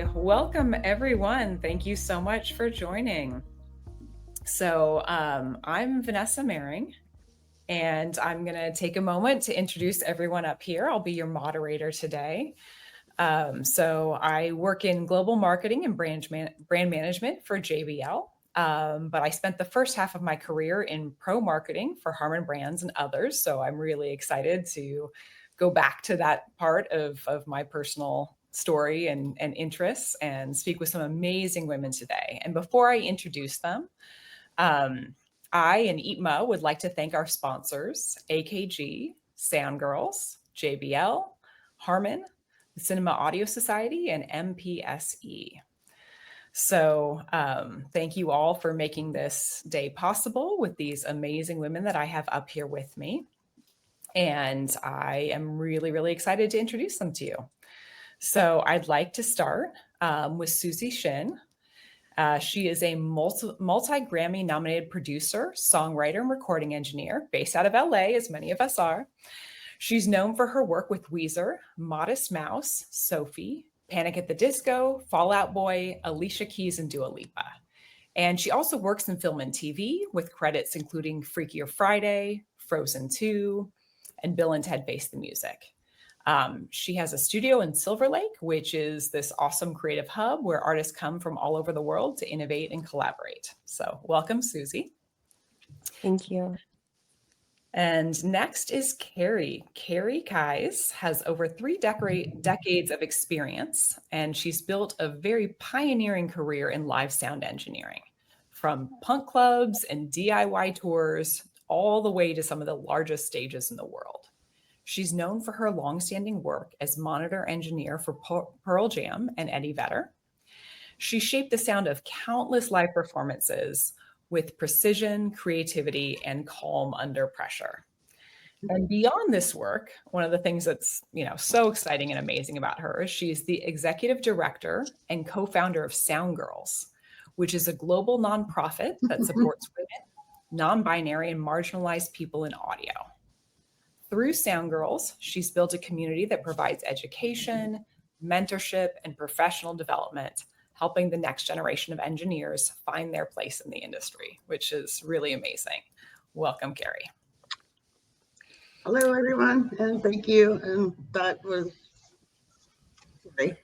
Hey, welcome everyone. Thank you so much for joining. I'm Vanessa Maring, and I'm going to take a moment to introduce everyone up here. I'll be your moderator today. I work in global marketing and brand management for JBL. But I spent the first half of my career in pro marketing for Harman Brands and others. So I'm really excited to go back to that part of my personal story and interests and speak with some amazing women today. And before I introduce them, I and EIPMA would like to thank our sponsors, AKG, Sound Girls, JBL, Harman, the Cinema Audio Society, and MPSE. Thank you all for making this day possible with these amazing women that I have up here with me. And I am really, really excited to introduce them to you. So I'd like to start with Susie Shin. She is a multi-Grammy nominated producer, songwriter, and recording engineer based out of LA, as many of us are. She's known for her work with Weezer, Modest Mouse, Sophie, Panic at the Disco, Fall Out Boy, Alicia Keys, and Dua Lipa. And she also works in film and TV with credits including Freakier Friday, Frozen 2, and Bill and Ted Face the Music. She has a studio in Silver Lake, which is this awesome creative hub where artists come from all over the world to innovate and collaborate. So welcome, Susie. Thank you. And next is Carrie. Carrie Kais has over 3 decades of experience, and she's built a very pioneering career in live sound engineering, from punk clubs and DIY tours all the way to some of the largest stages in the world. She's known for her longstanding work as monitor engineer for Pearl Jam and Eddie Vedder. She shaped the sound of countless live performances with precision, creativity, and calm under pressure. And beyond this work, one of the things that's, so exciting and amazing about her is she's the executive director and co-founder of Sound Girls, which is a global nonprofit that supports women, non-binary, and marginalized people in audio. Through Sound Girls, she's built a community that provides education, mentorship, and professional development, helping the next generation of engineers find their place in the industry, which is really amazing. Welcome, Carrie. Hello, everyone, and thank you. And that was great.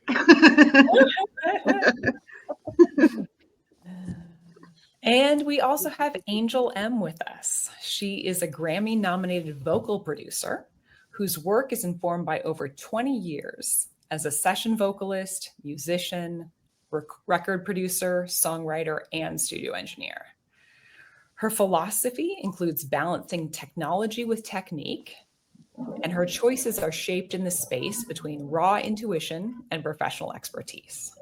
And we also have Angel M with us. She is a Grammy-nominated vocal producer whose work is informed by over 20 years as a session vocalist, musician, record producer, songwriter, and studio engineer. Her philosophy includes balancing technology with technique, and her choices are shaped in the space between raw intuition and professional expertise.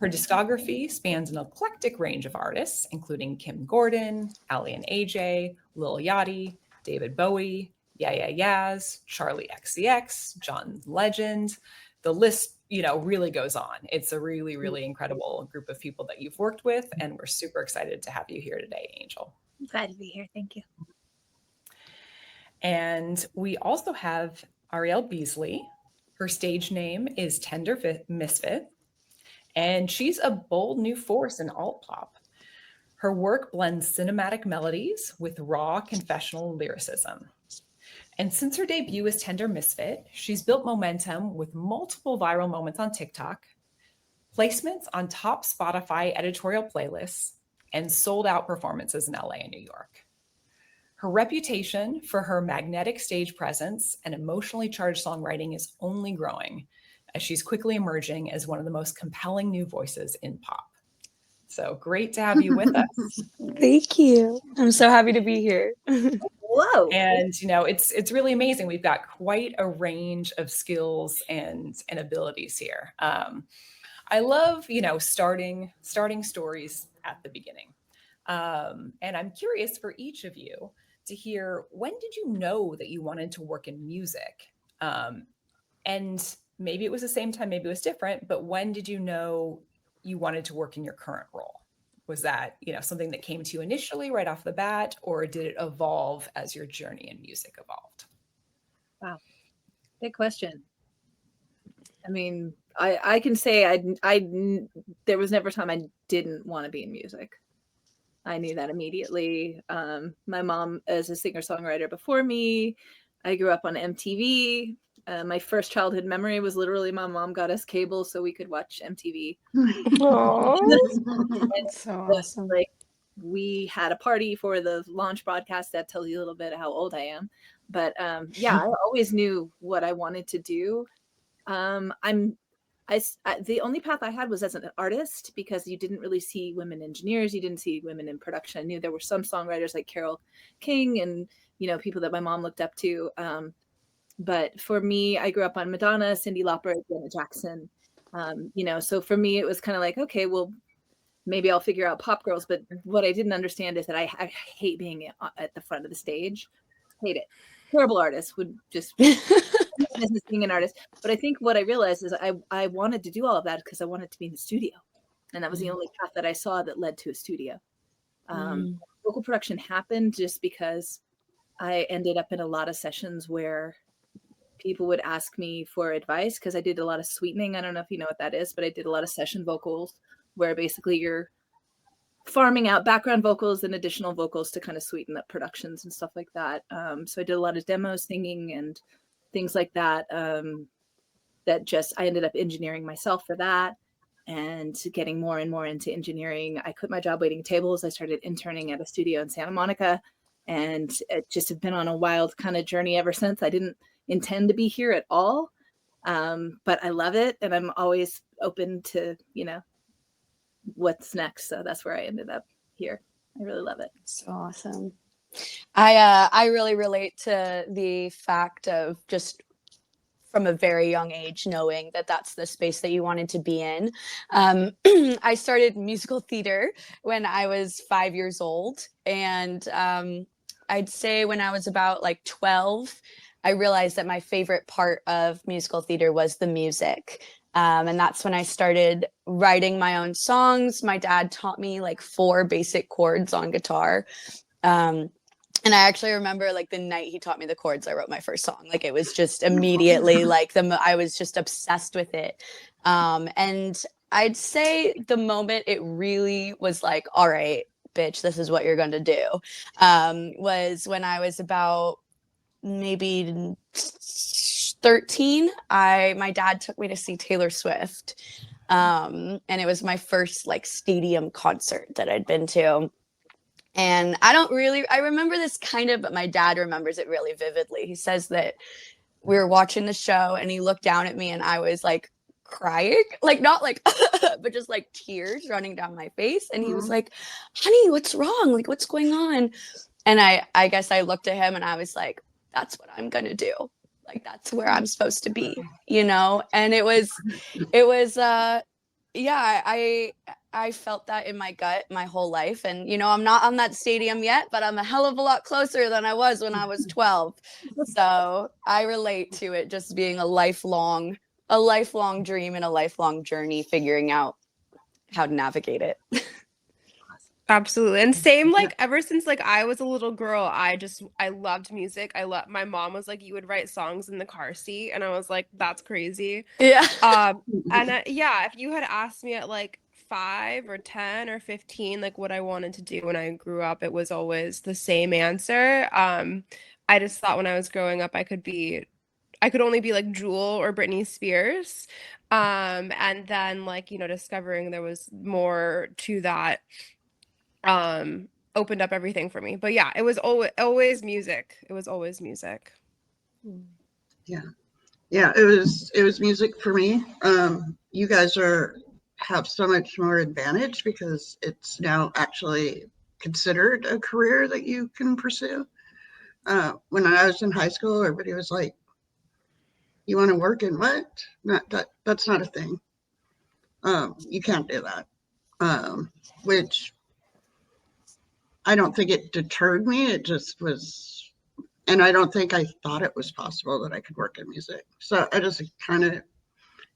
Her discography spans an eclectic range of artists, including Kim Gordon, Ali and AJ, Lil Yachty, David Bowie, Yeah Yeahs, Charlie XCX, John Legend. The list, really goes on. It's a really, really incredible group of people that you've worked with, and we're super excited to have you here today, Angel. I'm glad to be here. Thank you. And we also have Ariel Beasley. Her stage name is Tender Misfit, and she's a bold new force in alt pop. Her work blends cinematic melodies with raw confessional lyricism. And since her debut as Tender Misfit, she's built momentum with multiple viral moments on TikTok, placements on top Spotify editorial playlists, and sold out performances in LA and New York. Her reputation for her magnetic stage presence and emotionally charged songwriting is only growing, as she's quickly emerging as one of the most compelling new voices in pop. So great to have you with us. Thank you. I'm so happy to be here. Whoa. And it's really amazing. We've got quite a range of skills and abilities here. I love starting stories at the beginning. And I'm curious for each of you to hear, when did you know that you wanted to work in music? And maybe it was the same time, maybe it was different, but when did you know you wanted to work in your current role? Was that, something that came to you initially right off the bat, or did it evolve as your journey in music evolved? Wow. Big question. I mean, I can say there was never a time I didn't want to be in music. I knew that immediately. My mom is a singer-songwriter before me. I grew up on MTV. My first childhood memory was literally my mom got us cable so we could watch MTV. Oh, And so awesome. like we had a party for the launch broadcast. That tells you a little bit how old I am. But yeah, I always knew what I wanted to do. I'm the only path I had was as an artist, because you didn't really see women engineers, you didn't see women in production. I knew there were some songwriters like Carole King and people that my mom looked up to. But for me, I grew up on Madonna, Cyndi Lauper, Janet Jackson. So for me, it was kind of like, okay, well, maybe I'll figure out pop girls. But what I didn't understand is that I hate being at the front of the stage. Hate it. Terrible artists would just business being an artist. But I think what I realized is I wanted to do all of that because I wanted to be in the studio. And that was the only path that I saw that led to a studio. Vocal production happened just because I ended up in a lot of sessions where people would ask me for advice, because I did a lot of sweetening. I don't know if you know what that is, but I did a lot of session vocals where basically you're farming out background vocals and additional vocals to kind of sweeten up productions and stuff like that. So I did a lot of demos, singing, and things like that. I ended up engineering myself for that, and getting more and more into engineering. I quit my job waiting tables. I started interning at a studio in Santa Monica, and it just have been on a wild kind of journey ever since. I didn't intend to be here at all, but I love it, and I'm always open to what's next. So that's where I ended up here. I really love it. So awesome. I really relate to the fact of just from a very young age knowing that that's the space that you wanted to be in. I started musical theater when I was 5 years old, and I'd say when I was about like 12, I realized that my favorite part of musical theater was the music. And that's when I started writing my own songs. My dad taught me like 4 basic chords on guitar. And I actually remember like the night he taught me the chords, I wrote my first song. Like it was just immediately like I was just obsessed with it. And I'd say the moment it really was like, all right, bitch, this is what you're going to do, was when I was about maybe 13. My dad took me to see Taylor Swift. And it was my first like stadium concert that I'd been to. And I remember this kind of, but my dad remembers it really vividly. He says that we were watching the show and he looked down at me and I was like crying, like not like, but just like tears running down my face. And he was like, honey, what's wrong? Like, what's going on? And I guess I looked at him and I was like, that's what I'm going to do. Like, that's where I'm supposed to be, And it was, yeah, I felt that in my gut my whole life. And, I'm not on that stadium yet, but I'm a hell of a lot closer than I was when I was 12. So I relate to it just being a lifelong dream and a lifelong journey, figuring out how to navigate it. Absolutely. And same, like ever since like I was a little girl, I loved music. My mom was like, you would write songs in the car seat, and I was like, that's crazy. Yeah. And yeah, if you had asked me at like 5 or 10 or 15 like what I wanted to do when I grew up, it was always the same answer. I just thought when I was growing up I could only be like Jewel or Britney Spears. And then like, discovering there was more to that opened up everything for me. But yeah, it was always music. It was always music. Yeah, it was music for me. You guys have so much more advantage because it's now actually considered a career that you can pursue. When I was in high school, everybody was like, you want to work in what? That's not a thing. You can't do that. Which I don't think it deterred me. It just was, and I don't think I thought it was possible that I could work in music. So I just kind of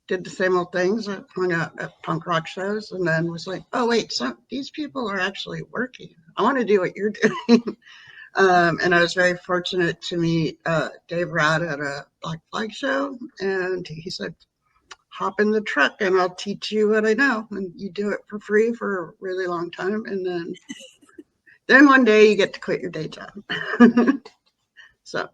did the same old things. I hung out at punk rock shows and then was like, oh, wait, these people are actually working. I want to do what you're doing. And I was very fortunate to meet Dave Rad at a Black Flag show. And he said, hop in the truck and I'll teach you what I know. And you do it for free for a really long time. And then one day you get to quit your day job. So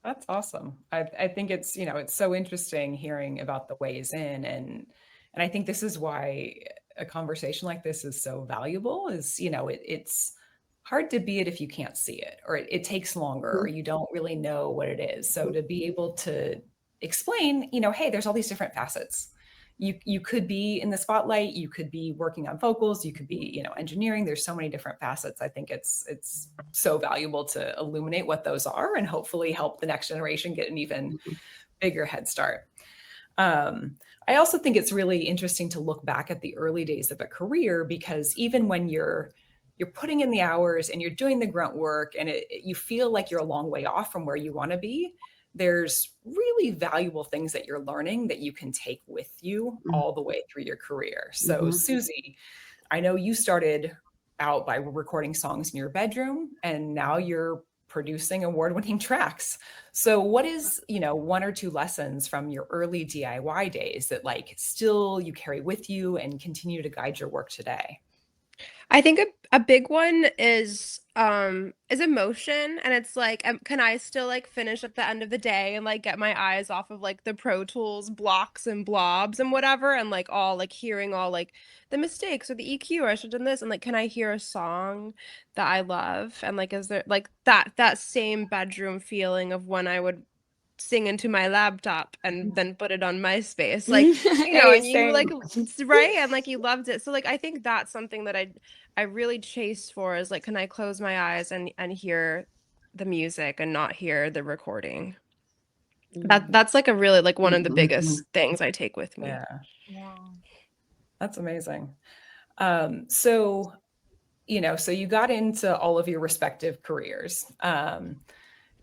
That's awesome. I think it's, it's so interesting hearing about the ways in, and I think this is why a conversation like this is so valuable is, it's hard to be it if you can't see it, or it takes longer, or you don't really know what it is. So to be able to explain, hey, there's all these different facets. You could be in the spotlight, you could be working on vocals, you could be, engineering. There's so many different facets. I think it's so valuable to illuminate what those are and hopefully help the next generation get an even bigger head start. I also think it's really interesting to look back at the early days of a career, because even when you're putting in the hours and you're doing the grunt work and you feel like you're a long way off from where you want to be, there's really valuable things that you're learning that you can take with you all the way through your career. So Susie, I know you started out by recording songs in your bedroom, and now you're producing award-winning tracks. So what is, one or two lessons from your early DIY days that still you carry with you and continue to guide your work today? I think a big one is emotion, and it's like, can I still finish at the end of the day and get my eyes off of the Pro Tools blocks and blobs and whatever, and all hearing all the mistakes or the EQ, or I should have done this, and can I hear a song that I love, and is there that same bedroom feeling of when I would sing into my laptop and then put it on MySpace, and you right, and you loved it. So I think that's something that I really chase for, is can I close my eyes and hear the music and not hear the recording. That's a really one of the biggest things I take with me. Yeah, Wow. that's amazing. So you got into all of your respective careers.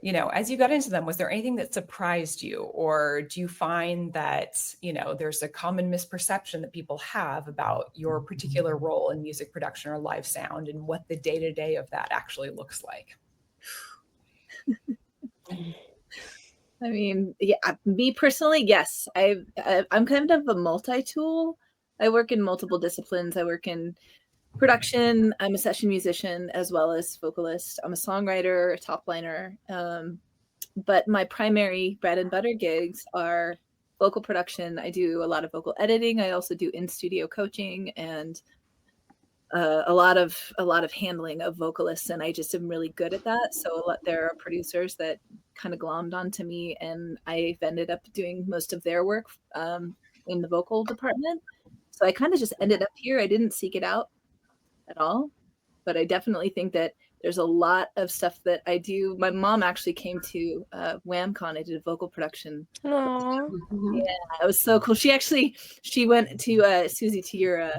As you got into them, was there anything that surprised you? Or do you find that, there's a common misperception that people have about your particular role in music production or live sound, and what the day-to-day of that actually looks like? I mean, yeah, me personally, yes. I'm kind of a multi-tool. I work in multiple disciplines. I work in production. I'm a session musician as well as vocalist. I'm a songwriter, a top liner. But my primary bread and butter gigs are vocal production. I do a lot of vocal editing. I also do in-studio coaching and a lot of handling of vocalists, and I just am really good at that. So there are producers that kind of glommed onto me, and I've ended up doing most of their work in the vocal department. So I kind of just ended up here. I didn't seek it out at all, but I definitely think that there's a lot of stuff that I do. My mom actually came to WhamCon. I did a vocal production. Aww. Yeah, it was so cool. She went to Susie, to your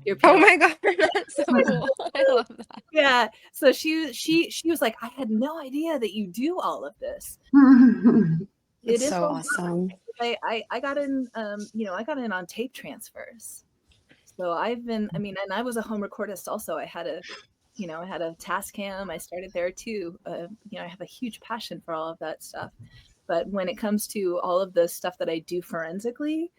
Oh panel. my god, that's so cool. I love that. Yeah. So she was like, I had no idea that you do all of this. It's so awesome. I got in, I got in on tape transfers. So and I was a home recordist also. I had a Tascam. I started there too. I have a huge passion for all of that stuff. But when it comes to all of the stuff that I do forensically,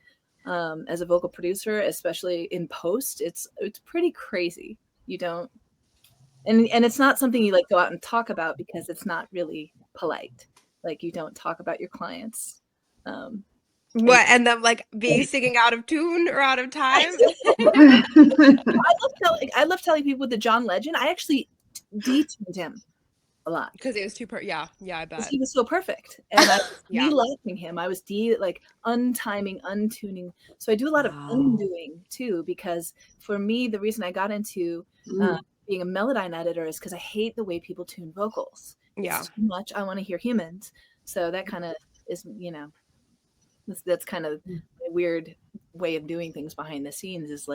as a vocal producer, especially in post, it's pretty crazy. You don't, and it's not something you go out and talk about, because it's not really polite. You don't talk about your clients. What, and them being singing out of tune or out of time? I love telling people with the John Legend. I actually detuned him a lot because it was too yeah, I bet he was so perfect, and I was de-locking him. I was untiming, untuning. So I do a lot of undoing too, because for me, the reason I got into being a Melodyne editor is because I hate the way people tune vocals. It's too much. I want to hear humans. So that kind of is, that's kind of a weird way of doing things behind the scenes, is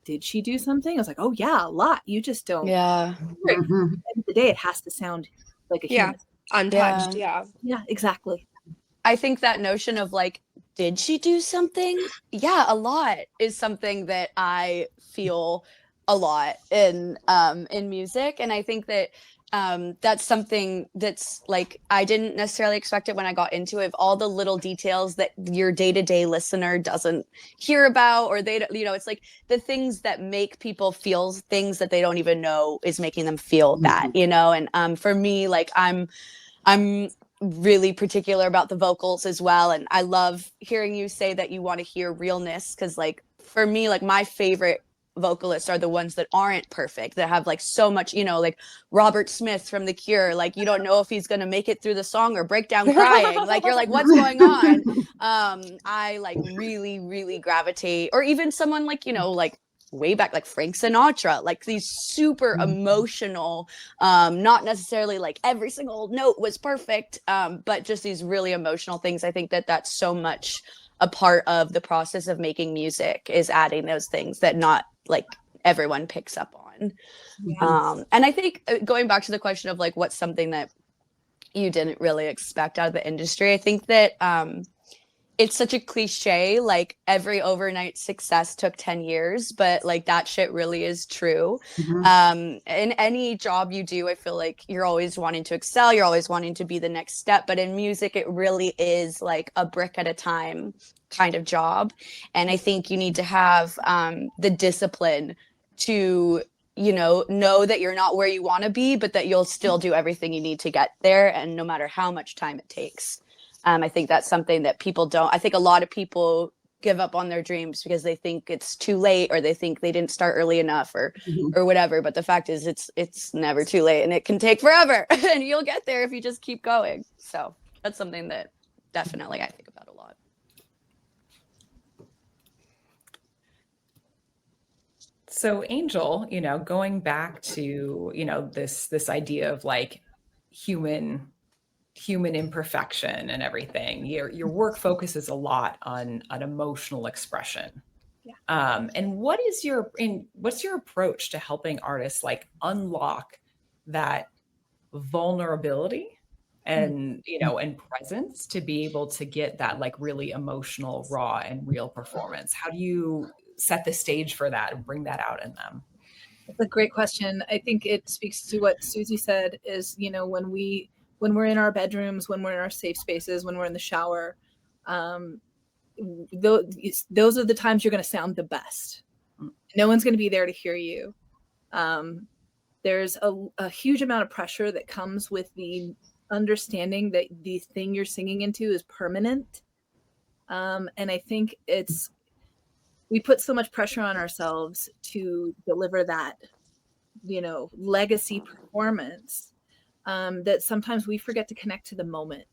did she do something? I was like, oh yeah, a lot. You just don't. Yeah. At the end of the day, it has to sound like a human. Untouched. Yeah, exactly. I think that notion of did she do something? Yeah, a lot is something that I feel a lot in music. And I think that that's something that's like, I didn't necessarily expect it when I got into it, all the little details that your day-to-day listener doesn't hear about, or they, you know, it's like the things that make people feel things that they don't even know is making them feel that, you know. And for me, like I'm really particular about the vocals as well, and I love hearing you say that you want to hear realness, because like for me, like my favorite vocalists are the ones that aren't perfect, that have like so much, you know, like Robert Smith from The Cure, like you don't know if he's going to make it through the song or break down crying, like you're like, what's going on? I like really gravitate, or even someone like, you know, like way back, like Frank Sinatra, like these super emotional, not necessarily like every single note was perfect, but just these really emotional things. I think that that's so much a part of the process of making music, is adding those things that not like everyone picks up on. And I think going back to the question of like, what's something that you didn't really expect out of the industry, I think that it's such a cliche, like every overnight success took 10 years, but like that shit really is true. In any job you do, I feel like you're always wanting to excel, you're always wanting to be the next step, but in music it really is like a brick at a time kind of job. And I think you need to have the discipline to, you know that you're not where you want to be, but that you'll still do everything you need to get there, and no matter how much time it takes. I think that's something that people don't. I think a lot of people give up on their dreams because they think it's too late, or they think they didn't start early enough, or whatever. But the fact is, it's never too late, and it can take forever, and you'll get there if you just keep going. So that's something that definitely I think about a lot. So Angel, you know, going back to, you know, this idea of like human imperfection and everything, your work focuses a lot on emotional expression. And what's your approach to helping artists like unlock that vulnerability and, you know, and presence to be able to get that like really emotional, raw and real performance? How do you set the stage for that and bring that out in them? That's a great question. I think it speaks to what Susie said, is, you know, when we're in our bedrooms, when we're in our safe spaces, when we're in the shower, those are the times you're going to sound the best. No one's going to be there to hear you. There's a huge amount of pressure that comes with the understanding that the thing you're singing into is permanent. And I think we put so much pressure on ourselves to deliver that, you know, legacy performance, that sometimes we forget to connect to the moment.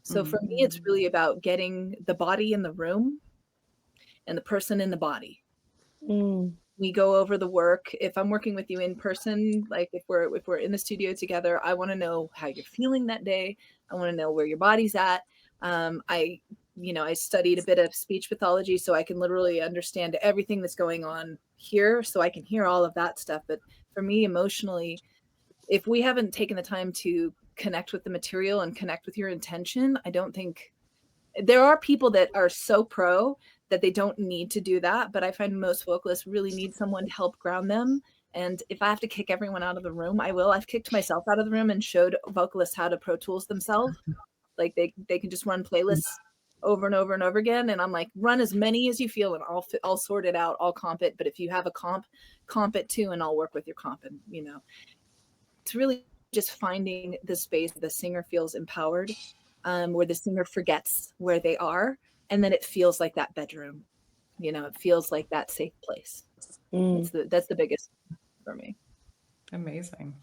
So for me, it's really about getting the body in the room and the person in the body. We go over the work. If I'm working with you in person, like if we're in the studio together, I want to know how you're feeling that day. I want to know where your body's at. I studied a bit of speech pathology, so I can literally understand everything that's going on here, so I can hear all of that stuff. But for me, emotionally, if we haven't taken the time to connect with the material and connect with your intention, I don't think there are people that are so pro that they don't need to do that. But I find most vocalists really need someone to help ground them. And if I have to kick everyone out of the room, I will. I've kicked myself out of the room and showed vocalists how to Pro Tools themselves. Like they can just run playlists over and over and over again. And I'm like, run as many as you feel and I'll sort it out. I'll comp it. But if you have a comp it too, and I'll work with your comp. And, you know, it's really just finding the space the singer feels empowered, where the singer forgets where they are. And then it feels like that bedroom, you know, it feels like that safe place. That's the biggest for me. Amazing.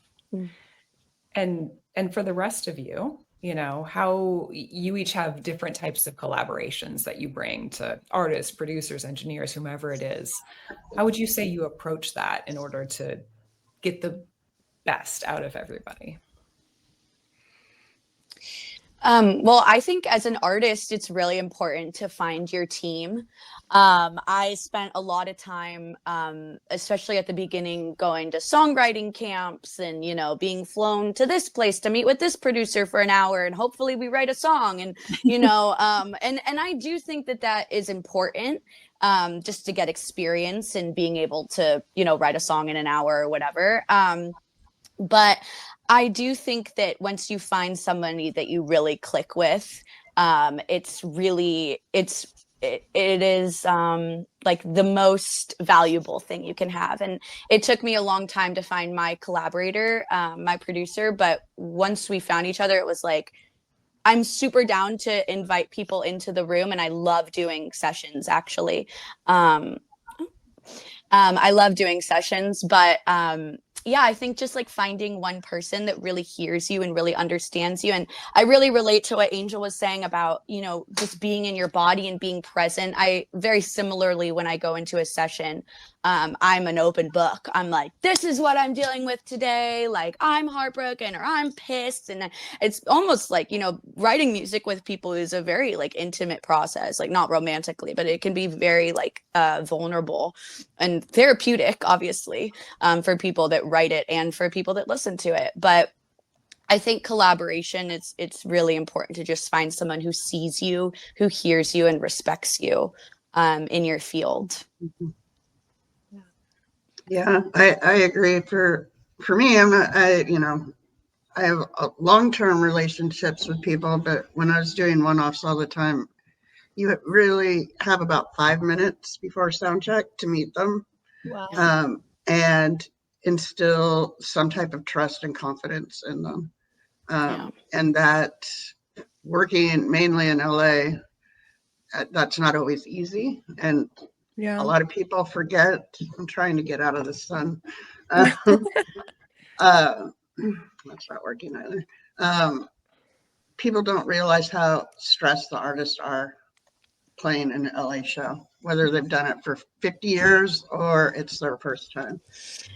And for the rest of you, you know, how you each have different types of collaborations that you bring to artists, producers, engineers, whomever it is. How would you say you approach that in order to get the best out of everybody? Well, I think as an artist, it's really important to find your team. I spent a lot of time, especially at the beginning, going to songwriting camps and, you know, being flown to this place to meet with this producer for an hour and hopefully we write a song. And, you know, and I do think that that is important, just to get experience and being able to, you know, write a song in an hour or whatever. But I do think that once you find somebody that you really click with, it's really it is like the most valuable thing you can have. And it took me a long time to find my collaborator, my producer, but once we found each other, it was like I'm super down to invite people into the room, and I love doing sessions actually. Um, I love doing sessions, but yeah, I think just like finding one person that really hears you and really understands you. And I really relate to what Angel was saying about, you know, just being in your body and being present. I very similarly, when I go into a session, I'm an open book. I'm like, this is what I'm dealing with today. Like, I'm heartbroken or I'm pissed. And it's almost like, you know, writing music with people is a very like intimate process, like not romantically, but it can be very like vulnerable and therapeutic, obviously, for people that write it and for people that listen to it. But I think collaboration, it's really important to just find someone who sees you, who hears you, and respects you in your field. Yeah, I agree. For me, you know, I have long-term relationships with people, but when I was doing one-offs all the time, you really have about 5 minutes before sound check to meet them, Wow. and instill some type of trust and confidence in them. Yeah. And that working mainly in LA, that's not always easy. And Yeah. a lot of people forget. I'm trying to get out of the sun. Um, that's not working either. People don't realize how stressed the artists are playing an LA show, whether they've done it for 50 years or it's their first time. It's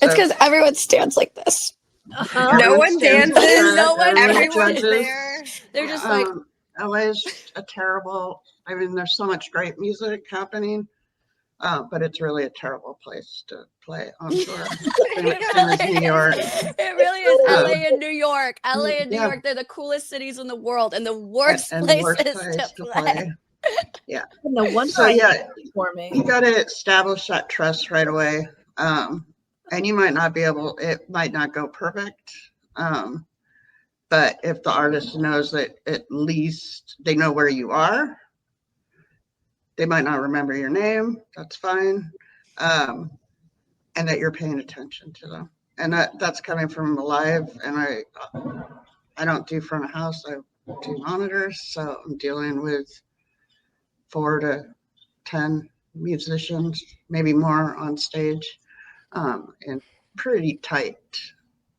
So because everyone stands like this. Uh-huh. No everyone one stands in the dances. front, No one everyone Everyone's judges. there. They're just like, LA is a terrible, I mean, there's so much great music happening, but it's really a terrible place to play on tour. Same as New York. It really is. LA and New York. LA and New Yeah, York, they're the coolest cities in the world and the worst and the worst places place to to play. play. Yeah. No wonder So I yeah, for me. you got to establish that trust right away. And you might not be able, it might not go perfect. But if the artist knows that at least they know where you are, they might not remember your name, that's fine. And that you're paying attention to them. And that's coming from live. And I don't do front of house, I do monitors. So I'm dealing with 4 to 10 musicians, maybe more on stage, and pretty tight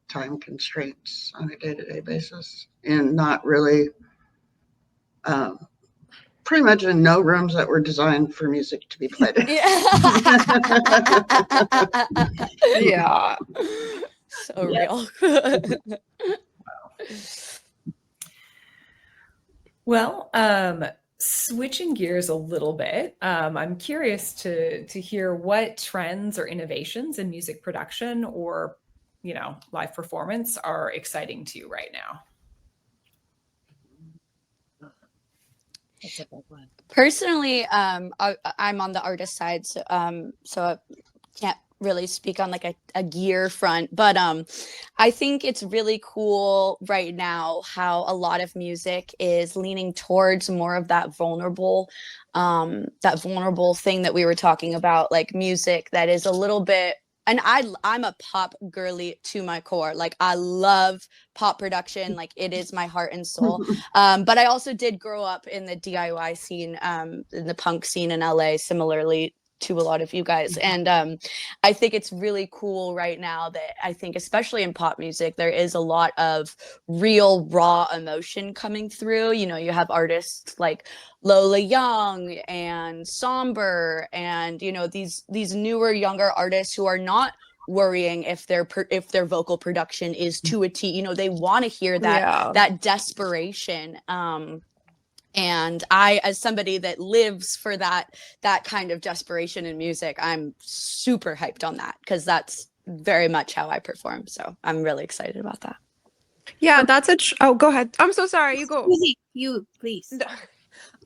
time constraints on a day-to-day basis, and not really, pretty much in no rooms that were designed for music to be played in. Yeah. So Yep. real. Well, switching gears a little bit, I'm curious to hear what trends or innovations in music production or, you know, live performance are exciting to you right now. That's a big one. Personally, I'm on the artist side, so I can't really speak on like a gear front, but I think it's really cool right now how a lot of music is leaning towards more of that vulnerable thing that we were talking about, like music that is a little bit. And I'm a pop girly to my core. Like I love pop production. Like it is my heart and soul. But I also did grow up in the DIY scene, in the punk scene in LA, similarly to a lot of you guys. And I think it's really cool right now that I think, especially in pop music, there is a lot of real raw emotion coming through. You know, you have artists like Lola Young and Somber, and you know these newer, younger artists who are not worrying if their vocal production is to a T. You know, they want to hear that desperation. And I, as somebody that lives for that kind of desperation in music, I'm super hyped on that because that's very much how I perform. So I'm really excited about that. Yeah, that's oh, go ahead. I'm so sorry. You go. You, please.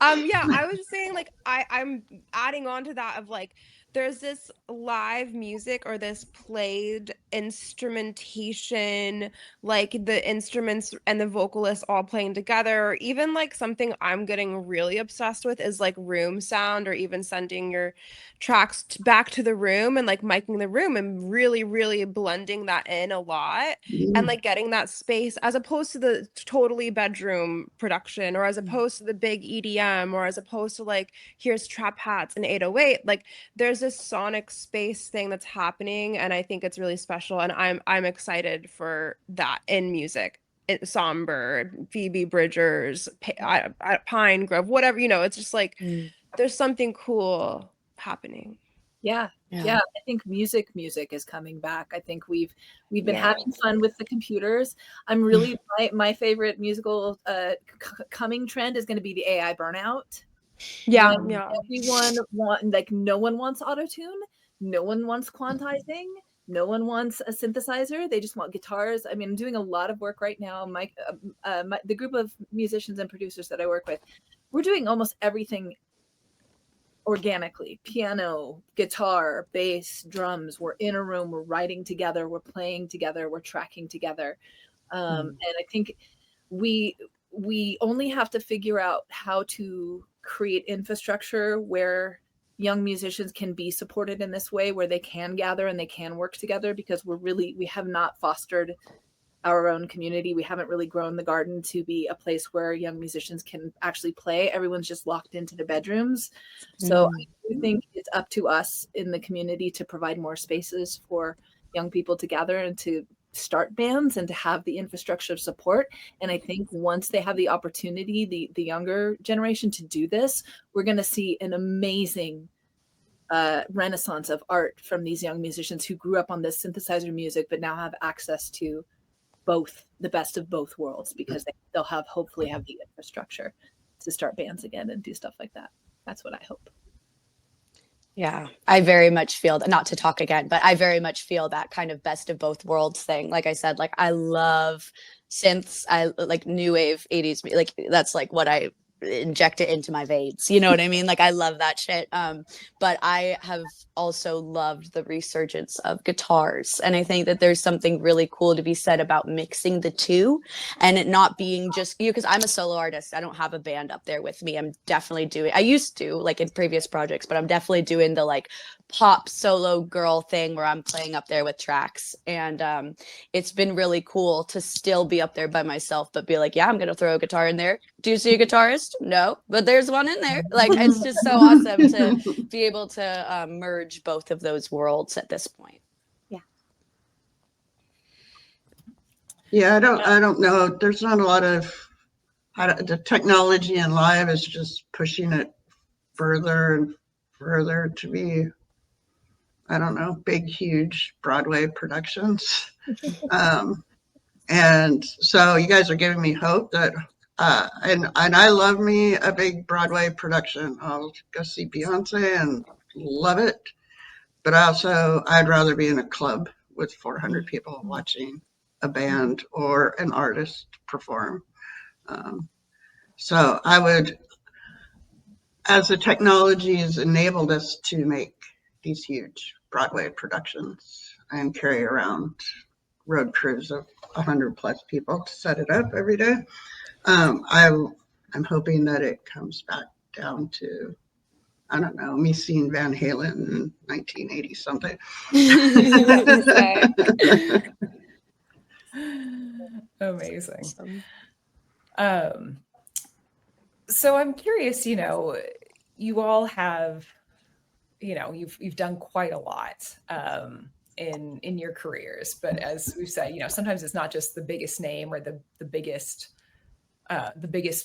Yeah, I was saying like I'm adding on to that of like there's this live music or this played instrumentation, like the instruments and the vocalists all playing together, or even like something I'm getting really obsessed with is like room sound, or even sending your tracks back to the room and like miking the room and really, really blending that in a lot, and Mm. like getting that space as opposed to the totally bedroom production, or as opposed to the big EDM, or as opposed to like here's trap hats and 808. Like there's this sonic space thing that's happening, and I think it's really special, and I'm excited for that in music. Songbird, Phoebe Bridgers, Pine Grove, whatever, it's just like Mm. there's something cool happening. Yeah. Yeah. Yeah, I think music is coming back. I think we've been Yeah. having fun with the computers. I'm really my favorite musical coming trend is going to be the AI burnout. Yeah, When yeah. everyone like no one wants autotune, no one wants quantizing, no one wants a synthesizer. They just want guitars. I mean, I'm doing a lot of work right now. The group of musicians and producers that I work with, we're doing almost everything organically: piano, guitar, bass, drums. We're in a room, we're writing together, we're playing together, we're tracking together. And I think we only have to figure out how to create infrastructure where young musicians can be supported in this way, where they can gather and they can work together, because we have not fostered our own community. We haven't really grown the garden to be a place where young musicians can actually play. Everyone's just locked into their bedrooms. So I do think it's up to us in the community to provide more spaces for young people to gather and to start bands and to have the infrastructure of support. And I think once they have the opportunity, the younger generation, to do this, we're going to see an amazing renaissance of art from these young musicians who grew up on this synthesizer music, but now have access to both, the best of both worlds, because they'll hopefully have the infrastructure to start bands again and do stuff like that. That's what I hope. Yeah, I very much feel that, not to talk again, but I very much feel that kind of best of both worlds thing. Like I said, like I love synths, I like new wave 80s, like that's like what I inject it into my veins. You know what I mean? Like I love that shit. But I have also loved the resurgence of guitars. And I think that there's something really cool to be said about mixing the two, and it not being just you, because I'm a solo artist. I don't have a band up there with me. I'm definitely doing, I used to like in previous projects, but I'm definitely doing the like pop solo girl thing where I'm playing up there with tracks. And it's been really cool to still be up there by myself, but be like, yeah, I'm gonna throw a guitar in there. Do you see a guitarist? No, but there's one in there. Like it's just so awesome to be able to merge both of those worlds at this point. Yeah, I don't know. There's not a lot of the technology in live is just pushing it further and further to be, I don't know, big, huge Broadway productions. And so you guys are giving me hope that, and I love me a big Broadway production. I'll go see Beyonce and love it. But also, I'd rather be in a club with 400 people watching a band or an artist perform. So I would, as the technology has enabled us to make these huge Broadway productions and carry around road crews of 100 plus people to set it up every day, I'm hoping that it comes back down to, I don't know, me seeing Van Halen in 1980 something. Amazing. Awesome. So I'm curious, you all have, you've done quite a lot in your careers, but as we've said, sometimes it's not just the biggest name or the biggest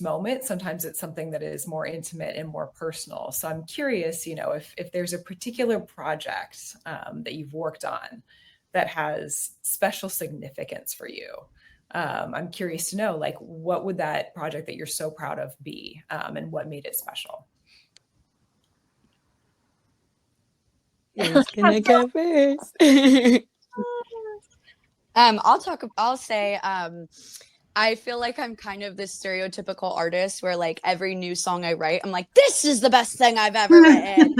moment. Sometimes it's something that is more intimate and more personal. So I'm curious, if there's a particular project that you've worked on that has special significance for you. I'm curious to know, like, what would that project that you're so proud of be, and what made it special? Who's gonna go first? I'll say I feel like I'm kind of this stereotypical artist where like every new song I write, I'm like, this is the best thing I've ever written,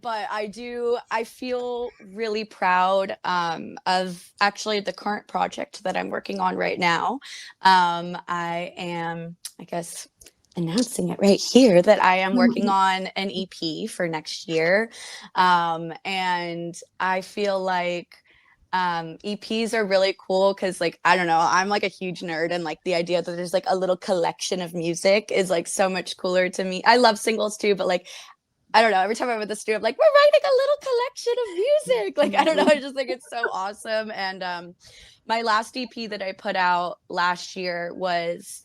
but I feel really proud of actually the current project that I'm working on right now. I am, I guess, announcing it right here that I am working on an EP for next year. And I feel like EPs are really cool because like I don't know, I'm like a huge nerd, and like the idea that there's like a little collection of music is like so much cooler to me. I love singles too, but like I don't know, every time I'm at the studio I'm like, we're writing a little collection of music. Like I don't know, I just think it's so awesome. And my last EP that I put out last year was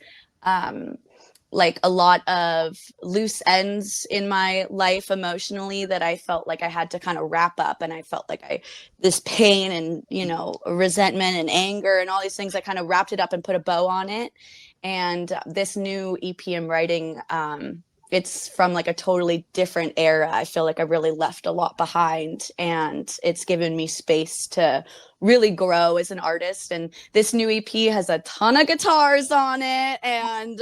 like a lot of loose ends in my life emotionally that I felt like I had to kind of wrap up. And I felt like this pain and, resentment and anger and all these things, I kind of wrapped it up and put a bow on it. And this new EP I'm writing, it's from like a totally different era. I feel like I really left a lot behind, and it's given me space to really grow as an artist. And this new EP has a ton of guitars on it, and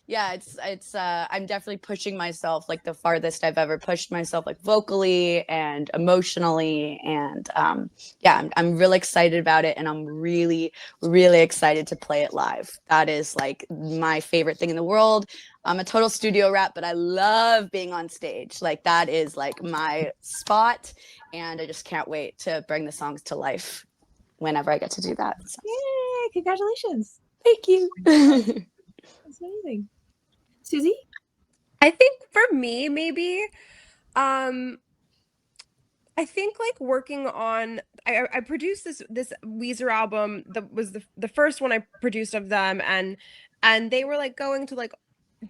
it's I'm definitely pushing myself like the farthest I've ever pushed myself, like vocally and emotionally. And I'm really excited about it, and I'm really, really excited to play it live. That is like my favorite thing in the world. I'm a total studio rat, but I love being on stage. Like that is like my spot, and I just can't wait to bring the songs to life whenever I get to do that. So. Yay! Congratulations! Thank you. That's amazing. Susie? I think for me, maybe, I think like working on, I produced this Weezer album that was the first one I produced of them, and they were like going to like,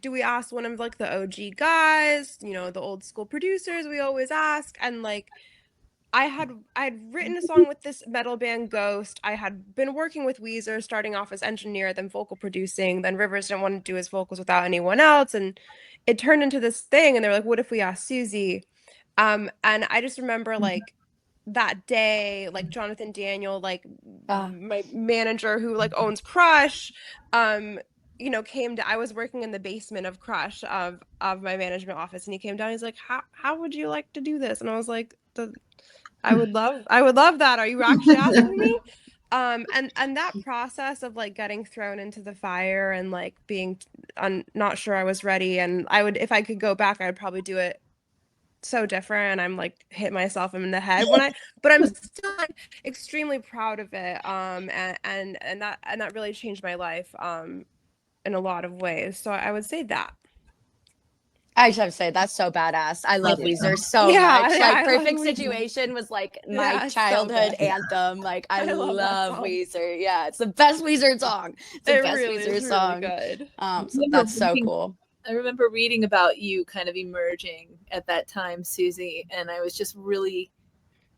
do we ask one of like the OG guys, the old school producers we always ask, and like I had written a song with this metal band Ghost. I had been working with Weezer, starting off as engineer, then vocal producing. Then Rivers didn't want to do his vocals without anyone else, and it turned into this thing. And they were like, "What if we asked Susie?" And I just remember like that day, like Jonathan Daniel, like my manager who like owns Crush, came to. I was working in the basement of Crush of my management office, and he came down. He's like, "How would you like to do this?" And I was like, I would love that. Are you actually asking me? And that process of like getting thrown into the fire and like being not sure I was ready, and if I could go back, I'd probably do it so different. And I'm like hit myself in the head but I'm still like extremely proud of it. And that really changed my life in a lot of ways. So I would say that. I just have to say that's so badass. I love Weezer so much. Like Perfect Situation was like my childhood anthem. Like I love Weezer. Yeah, it's the best Weezer song. It's the best Weezer song. Really good. So that's so cool. I remember reading about you kind of emerging at that time, Susie, and I was just really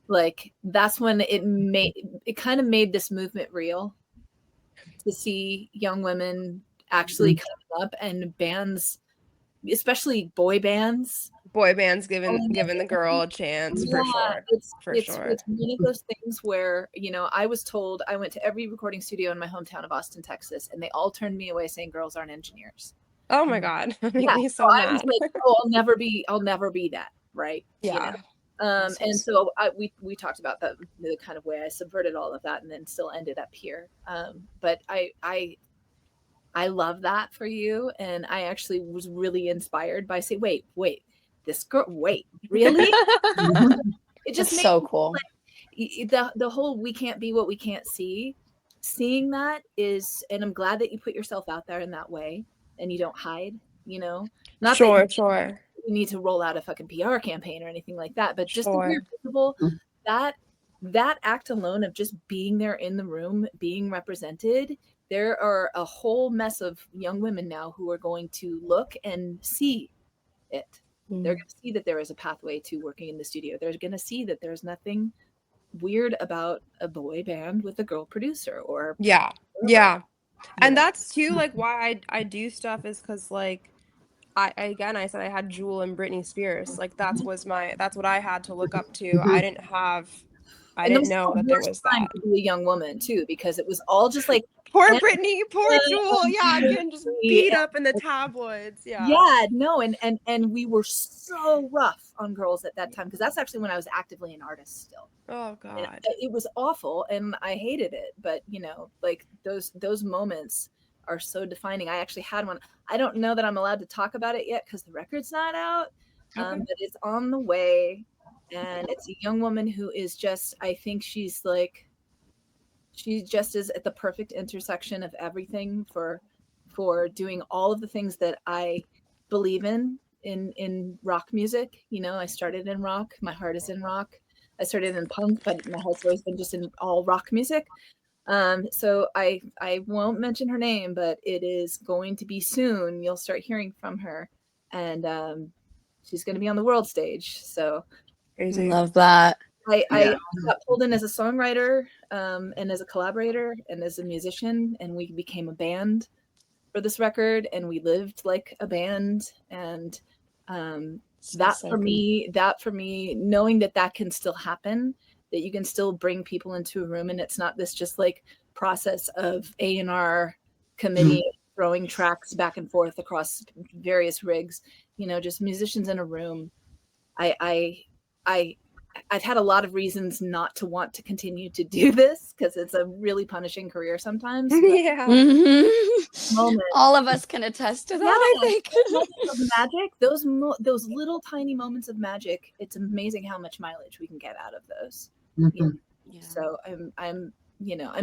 like, that's when it kind of made this movement real, to see young women actually coming up, and bands, especially boy bands giving the girl a chance. For sure. It's one of those things where I was told, I went to every recording studio in my hometown of Austin, Texas, and they all turned me away saying girls aren't engineers. Oh my God. Me so mad. I was like, I'll never be that, right? Yeah. And so we talked about the kind of way I subverted all of that and then still ended up here. But I love that for you. And I actually was really inspired by saying, wait, this girl, really? It just made so cool. Like, the whole, we can't be what we can't see. Seeing that is, and I'm glad that you put yourself out there in that way and you don't hide, not sure. You need to roll out a fucking PR campaign or anything like that, but just to be visible, that act alone of just being there in the room, being represented. There are a whole mess of young women now who are going to look and see it. They're going to see that there is a pathway to working in the studio. They're going to see that there's nothing weird about a boy band with a girl producer or and that's too like why I do stuff, is because like I said I had Jewel and Britney Spears. Like that's what I had to look up to. I didn't know that there was that. To be a young woman too, because it was all just like Poor And Brittany, poor Jewel. Yeah, getting just beat up in the tabloids. Yeah. yeah, no, and we were so rough on girls at that time because that's actually when I was actively an artist still. Oh And God. it was awful and I hated it, but like those moments are so defining. I actually had one. I don't know that I'm allowed to talk about it yet because the record's not out, Okay. but it's on the way. And it's a young woman who is just, I think she just is at the perfect intersection of everything for doing all of the things that I believe in rock music. I started in rock. My heart is in rock. I started in punk, but my heart's always been just in all rock music. So I won't mention her name, but it is going to be soon. You'll start hearing from her, and she's going to be on the world stage. So Crazy. Love that. I got pulled in as a songwriter, and as a collaborator and as a musician, and we became a band for this record, and we lived like a band. And that for me, knowing that can still happen, that you can still bring people into a room, and it's not this just like process of A&R committee throwing tracks back and forth across various rigs, just musicians in a room. I've had a lot of reasons not to want to continue to do this because it's a really punishing career sometimes. Yeah. Moment. All of us can attest to that, I think. Of magic, those little tiny moments of magic, it's amazing how much mileage we can get out of those. Mhm. Yeah. So I'm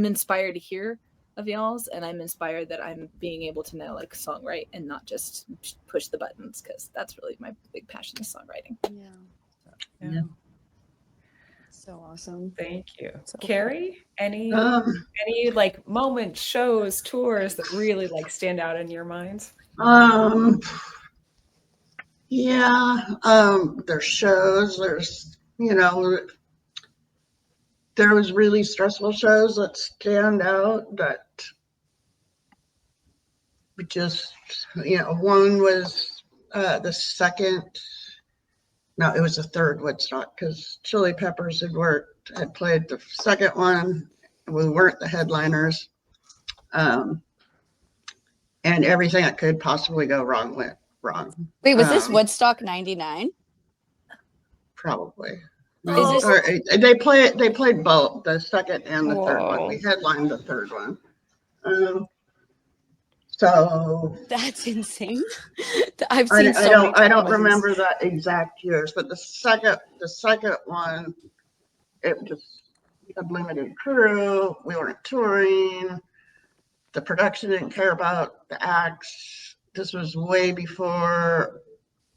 inspired to hear of y'all's, and I'm inspired that I'm being able to now like songwrite and not just push the buttons, because that's really my big passion is songwriting. Yeah. So awesome. Thank you. So Carrie, any like moments, shows, tours that really like stand out in your mind? Yeah, there's shows, there's, there was really stressful shows that stand out that we just, one was the second, no, it was the third Woodstock because Chili Peppers had played the second one. We weren't the headliners. And everything that could possibly go wrong went wrong. Wait, was this Woodstock 99? Probably. Is this- Or, they played both, the second and the third one. Whoa. We headlined the third one. So That's insane. I've seen so many I don't timelines. remember the exact years, but the second one, it just, we had limited crew, we weren't touring, the production didn't care about the acts. This was way before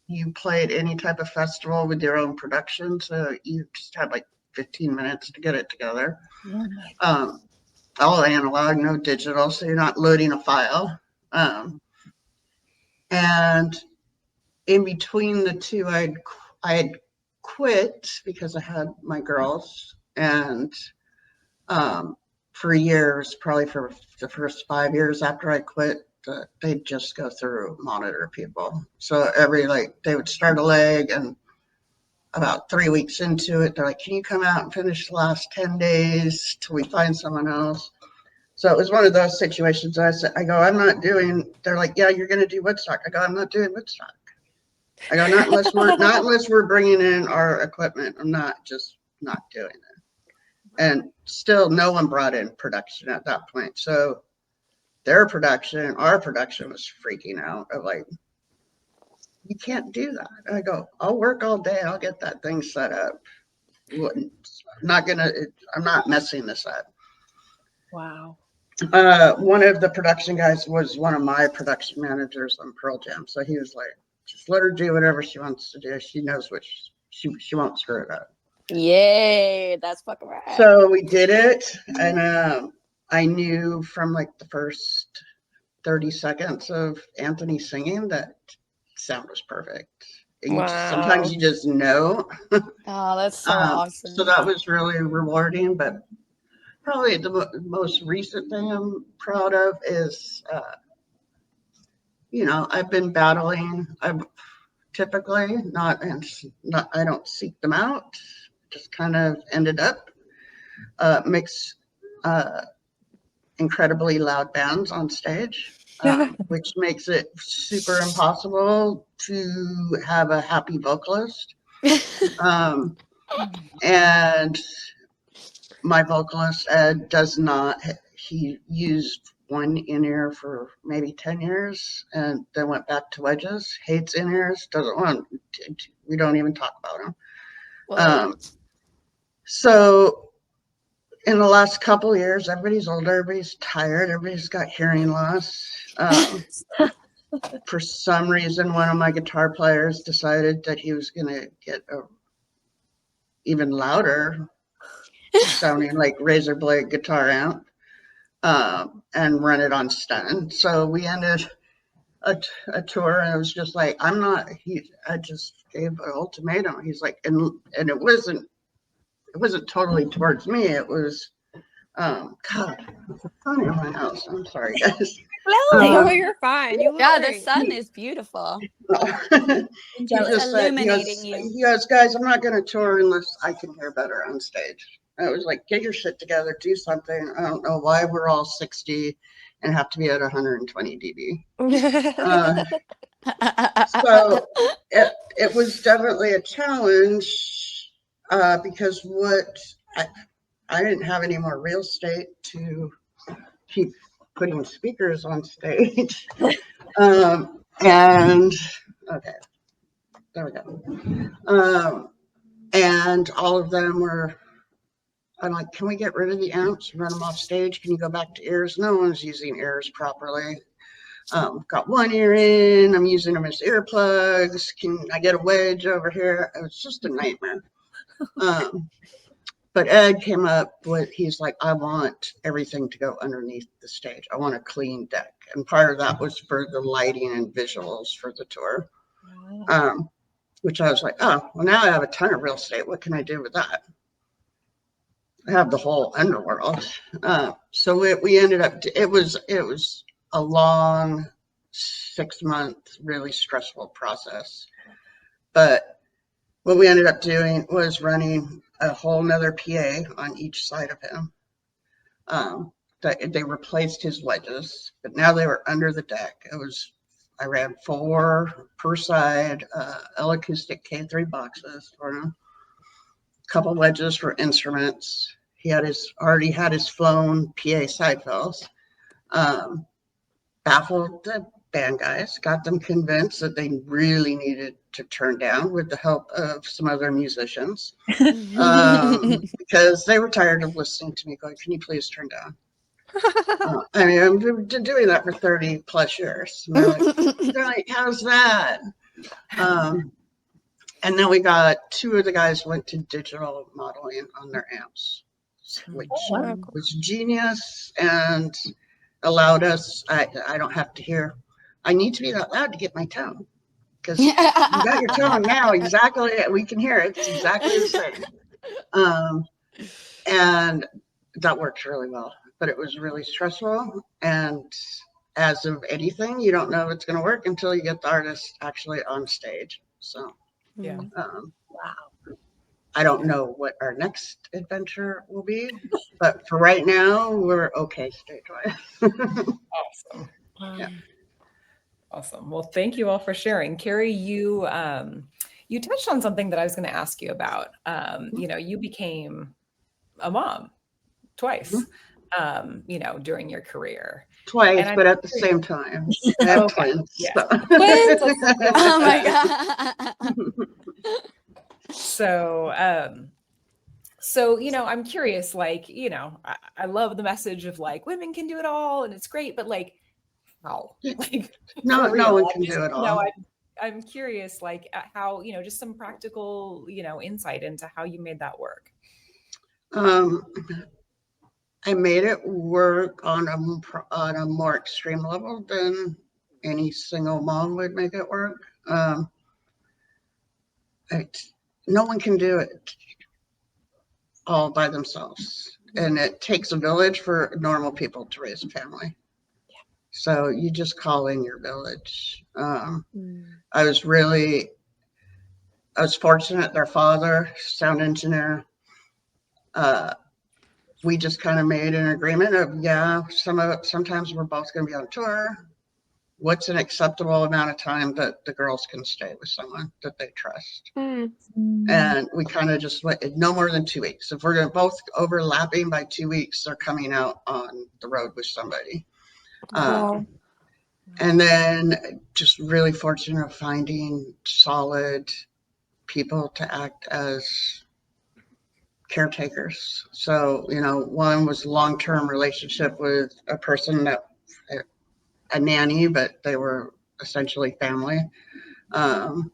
you played any type of festival with your own production, so you just had like 15 minutes to get it together. All analog, no digital, so you're not loading a file. And in between the two, I had quit because I had my girls, and for years, probably for the first 5 years after I quit, they'd just go through monitor people. So they would start a leg, and about 3 weeks into it, they're like, can you come out and finish the last 10 days till we find someone else? So it was one of those situations. I go, I'm not doing, they're like, yeah, you're going to do Woodstock. I go, I'm not doing Woodstock. I go, not unless we're bringing in our equipment. I'm not doing it. And still no one brought in production at that point. So our production was freaking out of like, you can't do that. I go, I'll work all day. I'll get that thing set up. I'm not messing this up. Wow. One of the production guys was one of my production managers on Pearl Jam. So he was like, just let her do whatever she wants to do. She knows what she won't screw it up. Yay, that's fucking right. So we did it. And I knew from like the first 30 seconds of Anthony singing that sound was perfect. Sometimes you just know. Oh, that's so awesome. So that was really rewarding. But probably the most recent thing I'm proud of is, I've been battling. I'm typically I don't seek them out. Just kind of ended up incredibly loud bands on stage, which makes it super impossible to have a happy vocalist. Um, and my vocalist, Ed, does not, he used one in-ear for maybe 10 years and then went back to wedges, hates in-ears, doesn't want, we don't even talk about him. So in the last couple of years, everybody's older, everybody's tired, everybody's got hearing loss. For some reason, one of my guitar players decided that he was going to get a even louder sounding like razor blade guitar amp and run it on stun. So we ended a tour, and it was just like, I just gave an ultimatum. He's like, and it wasn't totally towards me. It was, God, it's a sun in my house. I'm sorry, guys. No, you're fine. You look Yeah, the great. sun is beautiful. He It's just said, illuminating you. he goes, guys, I'm not going to tour unless I can hear better on stage. And I was like, get your shit together, do something. I don't know why we're all 60 and have to be at 120 dB. So it was definitely a challenge because I didn't have any more real estate to keep putting speakers on stage. And okay, there we go. And all of them were, I'm like, can we get rid of the amps and run them off stage? Can you go back to ears? No one's using ears properly. Got one ear in, I'm using them as earplugs. Can I get a wedge over here? It was just a nightmare. But Ed came up with, he's like, I want everything to go underneath the stage. I want a clean deck. And part of that was for the lighting and visuals for the tour. Which I was like, oh, well, now I have a ton of real estate. What can I do with that? I have the whole underworld. So we ended up, it was a long 6 month, really stressful process. But what we ended up doing was running a whole nother PA on each side of him. They replaced his wedges, but now they were under the deck. I ran 4 per side, L-acoustic K3 boxes for him, a couple wedges for instruments. He already had his flown PA side fills. Baffled the band guys, got them convinced that they really needed to turn down with the help of some other musicians because they were tired of listening to me going, can you please turn down? I mean, I've been doing that for 30 plus years. And they're like, how's that? And then we got 2 of the guys went to digital modeling on their amps, which was genius and allowed us, I don't have to hear, I need to be that loud to get my tone. Because you got your tone now, exactly, we can hear it. It's exactly the same. And that works really well. But it was really stressful. And as of anything, you don't know if it's going to work until you get the artist actually on stage. So, Yeah. Wow. I don't know what our next adventure will be, but for right now, we're okay stage-wise. Awesome. Yeah. Awesome. Well, thank you all for sharing. Carrie, you touched on something that I was going to ask you about. You became a mom twice, during your career. Twice, but at the same time. I have twins. Yeah. So. Twins. Oh my God. So, I'm curious, I love the message of women can do it all and it's great, but how? No one can do it all. I'm curious, how, just some practical, insight into how you made that work. I made it work on a more extreme level than any single mom would make it work. No one can do it all by themselves. And it takes a village for normal people to raise a family. Yeah. So you just call in your village. I was fortunate. Their father, sound engineer, we just kind of made an agreement of, yeah, sometimes we're both going to be on tour. What's an acceptable amount of time that the girls can stay with someone that they trust? Mm. And we kind of just went no more than 2 weeks. If we're going to both overlapping by 2 weeks, they're coming out on the road with somebody. Wow. And then just really fortunate of finding solid people to act as caretakers. So, one was a long-term relationship with a person that a nanny, but they were essentially family. And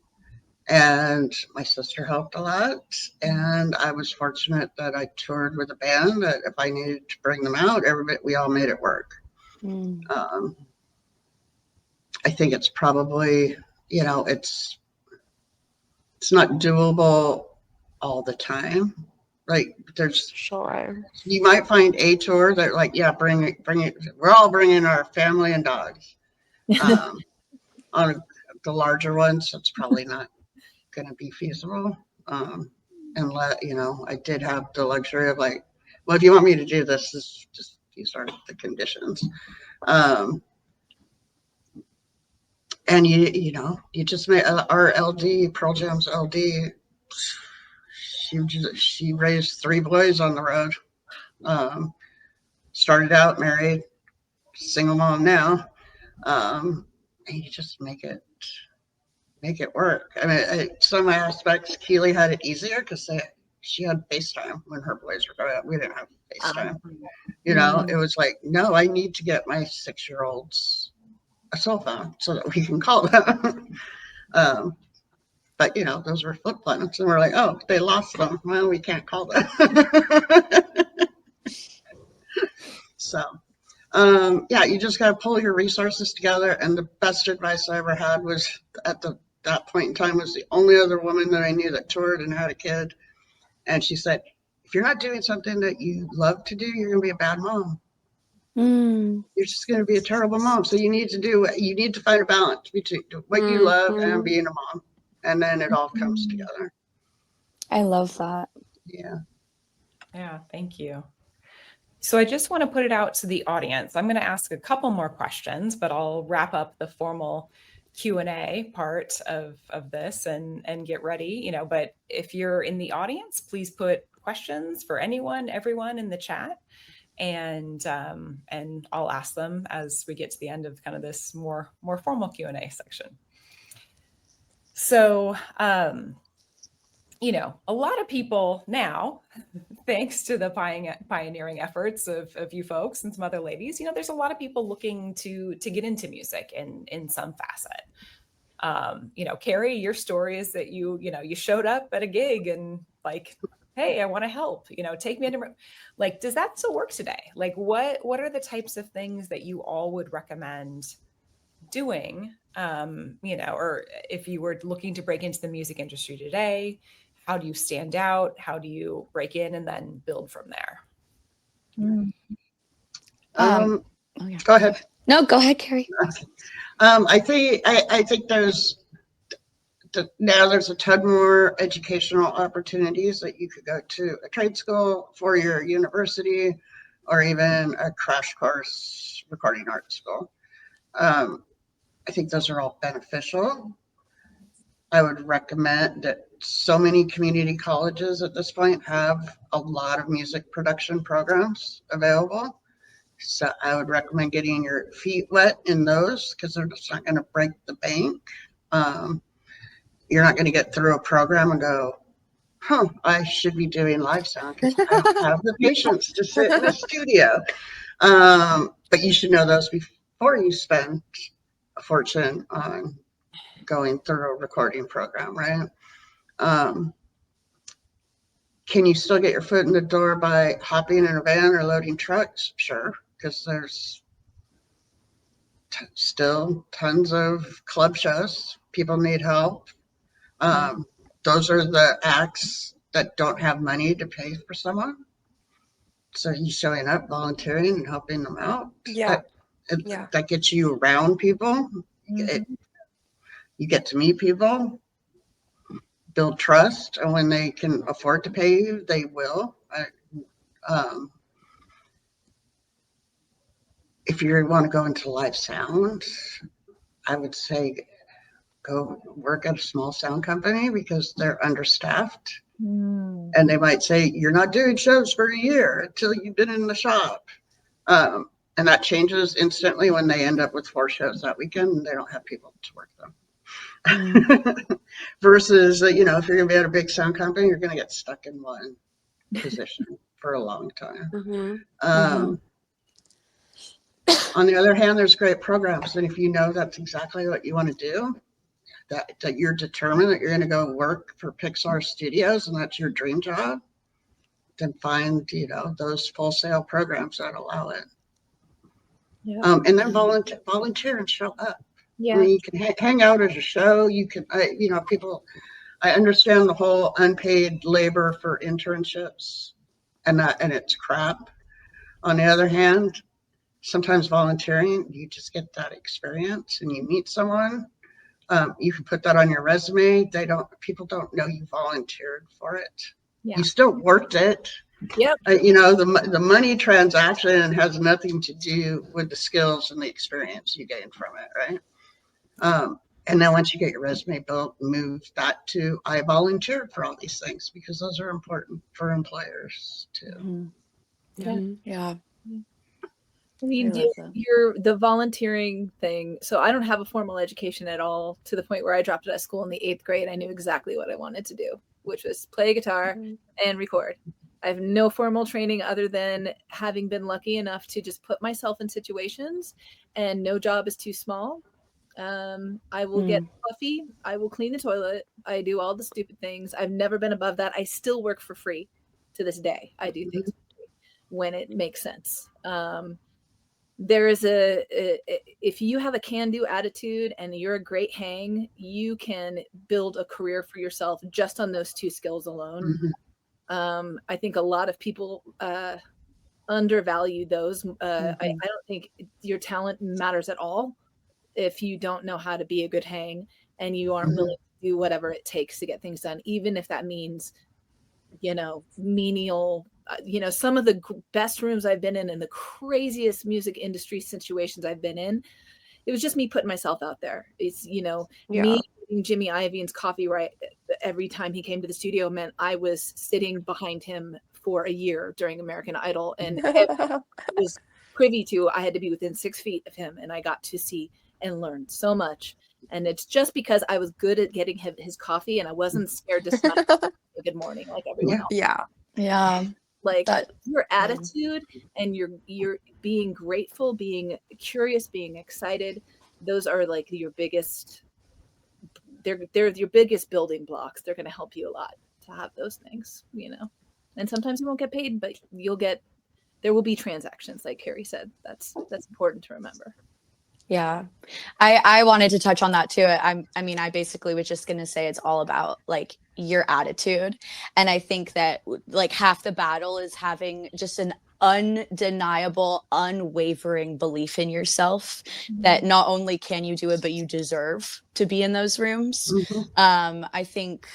my sister helped a lot. And I was fortunate that I toured with a band that if I needed to bring them out, we all made it work. Um, I think it's probably, it's not doable all the time. Like Sure. you might find a tour that like, yeah, bring it. We're all bringing our family and dogs. On the larger ones, it's probably not going to be feasible. And I did have the luxury of like, well, if you want me to do this, these are the conditions. And you just made our LD, Pearl Jam's LD. She raised 3 boys on the road. Started out married, single mom now. And you just make it work. I mean, some aspects, Keely had it easier because she had FaceTime when her boys were growing up. We didn't have FaceTime. It was like, no, I need to get my 6-year-olds a cell phone so that we can call them. But those were flip phones, and we're like, oh, they lost them. Well, we can't call them. So, yeah, you just got to pull your resources together. And the best advice I ever had was that point in time was the only other woman that I knew that toured and had a kid. And she said, if you're not doing something that you love to do, you're going to be a bad mom. You're just going to be a terrible mom. So you need to find a balance between what you love and being a mom. And then it all comes together. I love that. Yeah. Yeah, thank you. So I just want to put it out to the audience. I'm going to ask a couple more questions, but I'll wrap up the formal Q&A part of this and get ready, but if you're in the audience, please put questions for everyone in the chat. And I'll ask them as we get to the end of kind of this more formal Q&A section. So, a lot of people now, thanks to the pioneering efforts of you folks and some other ladies, there's a lot of people looking to get into music in some facet. Carrie, your story is that you showed up at a gig and like, hey, I want to help, take me into, like, does that still work today? Like, what are the types of things that you all would recommend doing, or if you were looking to break into the music industry today? How do you stand out? How do you break in and then build from there? Go ahead. No, go ahead, Carrie. I think now there's a ton more educational opportunities that you could go to a trade school, 4-year university, or even a crash course recording art school. I think those are all beneficial. I would recommend that so many community colleges at this point have a lot of music production programs available. So I would recommend getting your feet wet in those because they're just not going to break the bank. You're not going to get through a program and go, I should be doing live sound because I don't have the patience to sit in a studio. But you should know those before you spend a fortune on going through a recording program, right? Can you still get your foot in the door by hopping in a van or loading trucks? Sure, because there's still tons of club shows. People need help. Those are the acts that don't have money to pay for someone. So you showing up, volunteering, and helping them out. Yeah. That gets you around people. You get to meet people, build trust, and when they can afford to pay you, they will. if you want to go into live sound, I would say go work at a small sound company because they're understaffed. And they might say, you're not doing shows for a year until you've been in the shop. And that changes instantly when they end up with 4 shows that weekend and they don't have people to work them. Versus, if you're going to be at a big sound company, you're going to get stuck in one position for a long time. On the other hand, there's great programs. And if you know that's exactly what you want to do, that you're determined that you're going to go work for Pixar Studios and that's your dream job, then find, those full sale programs that allow it. Yeah. And then volunteer and show up. Yeah. I mean, you can hang out at a show. You can, people, I understand the whole unpaid labor for internships and it's crap. On the other hand, sometimes volunteering, you just get that experience and you meet someone. You can put that on your resume. People don't know you volunteered for it. Yeah. You still worked it. Yep. The money transaction has nothing to do with the skills and the experience you gain from it, right? And then once you get your resume built, move that to I volunteered for all these things because those are important for employers too. Yeah. I mean, the volunteering thing. So I don't have a formal education at all to the point where I dropped out of school in the 8th grade. I knew exactly what I wanted to do, which was play guitar and record. I have no formal training other than having been lucky enough to just put myself in situations and no job is too small. I will get puffy. I will clean the toilet. I do all the stupid things. I've never been above that. I still work for free to this day. I do things for free when it makes sense. There is if you have a can-do attitude and you're a great hang, you can build a career for yourself just on those 2 skills alone. I think a lot of people undervalue those. I don't think your talent matters at all if you don't know how to be a good hang and you aren't willing to do whatever it takes to get things done, even if that means, menial. Some of the best rooms I've been in and the craziest music industry situations I've been in, it was just me putting myself out there. It's, me getting Jimmy Iovine's coffee right every time he came to the studio meant I was sitting behind him for a year during American Idol. And I was privy to, I had to be within 6 feet of him and I got to see and learn so much. And it's just because I was good at getting his coffee and I wasn't scared to smack good morning like everyone else. Yeah. Like your attitude and you're being grateful, being curious, being excited. Those are like your biggest, they're your biggest building blocks. They're going to help you a lot to have those things, and sometimes you won't get paid, but there will be transactions. Like Carrie said, that's important to remember. Yeah. I wanted to touch on that too. I basically was just going to say it's all about like your attitude. And I think that like half the battle is having just an undeniable, unwavering belief in yourself that not only can you do it, but you deserve to be in those rooms. I think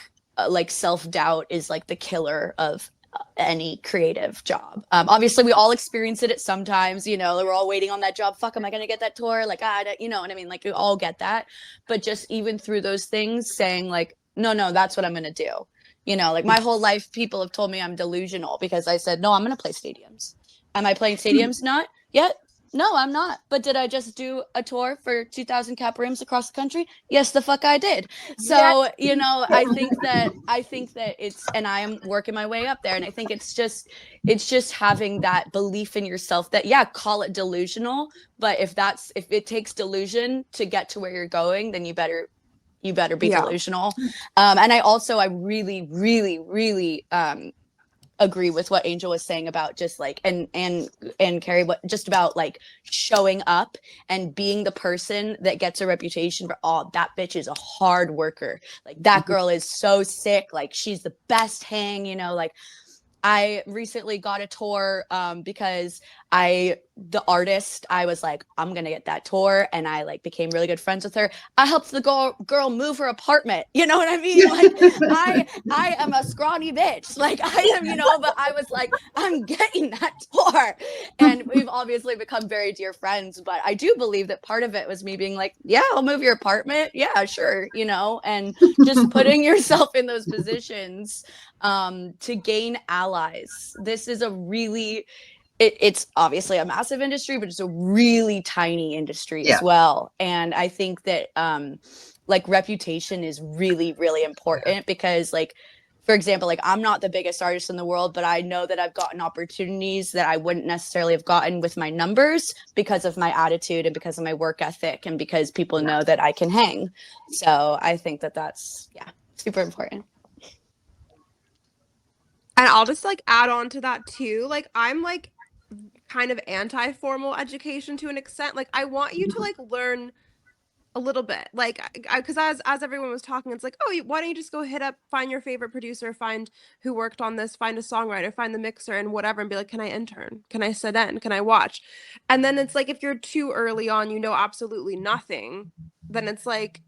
like self-doubt is like the killer of any creative job. Obviously we all experience it at sometimes, we're all waiting on that job. Fuck, am I going to get that tour? Like, you know what I mean? Like we all get that, but just even through those things saying like, no, that's what I'm going to do. Like my whole life, people have told me I'm delusional because I said, no, I'm going to play stadiums. Am I playing stadiums? Not yet. No, I'm not. But did I just do a tour for 2,000 cap rooms across the country? Yes, the fuck I did. So, I think that it's, and I am working my way up there. And I think it's just having that belief in yourself that, call it delusional. But if it takes delusion to get to where you're going, then you better be delusional. And I really, really, really, agree with what Angel was saying about just like and Carrie, what just about like showing up and being the person that gets a reputation for that bitch is a hard worker, like that girl is so sick, like she's the best hang, like I recently got a tour because the artist, I was like, I'm gonna get that tour, and I like became really good friends with her. I helped the girl move her apartment. You know what I mean? Like I am a scrawny bitch. Like I am, but I was like, I'm getting that tour. And we've obviously become very dear friends. But I do believe that part of it was me being like, yeah, I'll move your apartment. Yeah, sure. And just putting yourself in those positions to gain allies. This is a really it's obviously a massive industry, but it's a really tiny industry Yeah. as well. And I think that like reputation is really, really important because like, for example, like I'm not the biggest artist in the world, but I know that I've gotten opportunities that I wouldn't necessarily have gotten with my numbers because of my attitude and because of my work ethic and because people know that I can hang. So I think that that's, super important. And I'll just like add on to that too. Like I'm like kind of anti-formal education to an extent. Like I want you to like learn a little bit. Like because as everyone was talking, it's like, oh, why don't you just go hit up, find your favorite producer, find who worked on this, find a songwriter, find the mixer and whatever, and be like, can I intern? Can I sit in? Can I watch? And then it's like if you're too early on, you know absolutely nothing, then it's like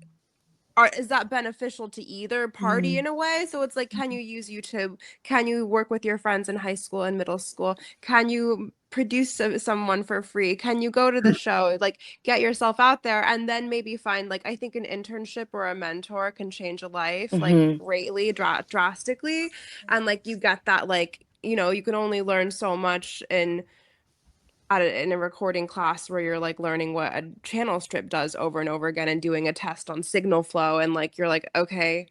is that beneficial to either party in a way? So it's like, can you use YouTube? Can you work with your friends in high school and middle school? Can you produce someone for free? Can you go to the show? Like, get yourself out there and then maybe find, like, I think an internship or a mentor can change a life, like, greatly, drastically. And, like, you get that, like, you can only learn so much in a recording class where you're like learning what a channel strip does over and over again and doing a test on signal flow and like you're like okay,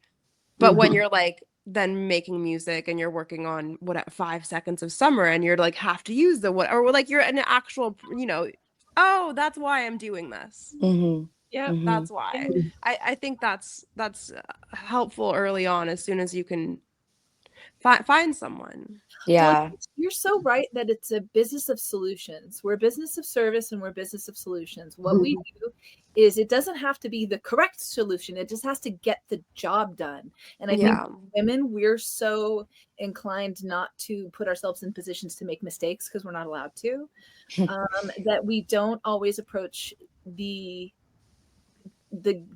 but when you're like then making music and you're working on 5 seconds of summer and you're like have to use the what or like you're an actual oh that's why I'm doing this. Yeah, That's why I think that's helpful early on as soon as you can find someone. Yeah. Well, you're so right that it's a business of solutions. We're a business of service and we're a business of solutions. What we do is it doesn't have to be the correct solution. It just has to get the job done. And I think women, we're so inclined not to put ourselves in positions to make mistakes because we're not allowed to, that we don't always approach the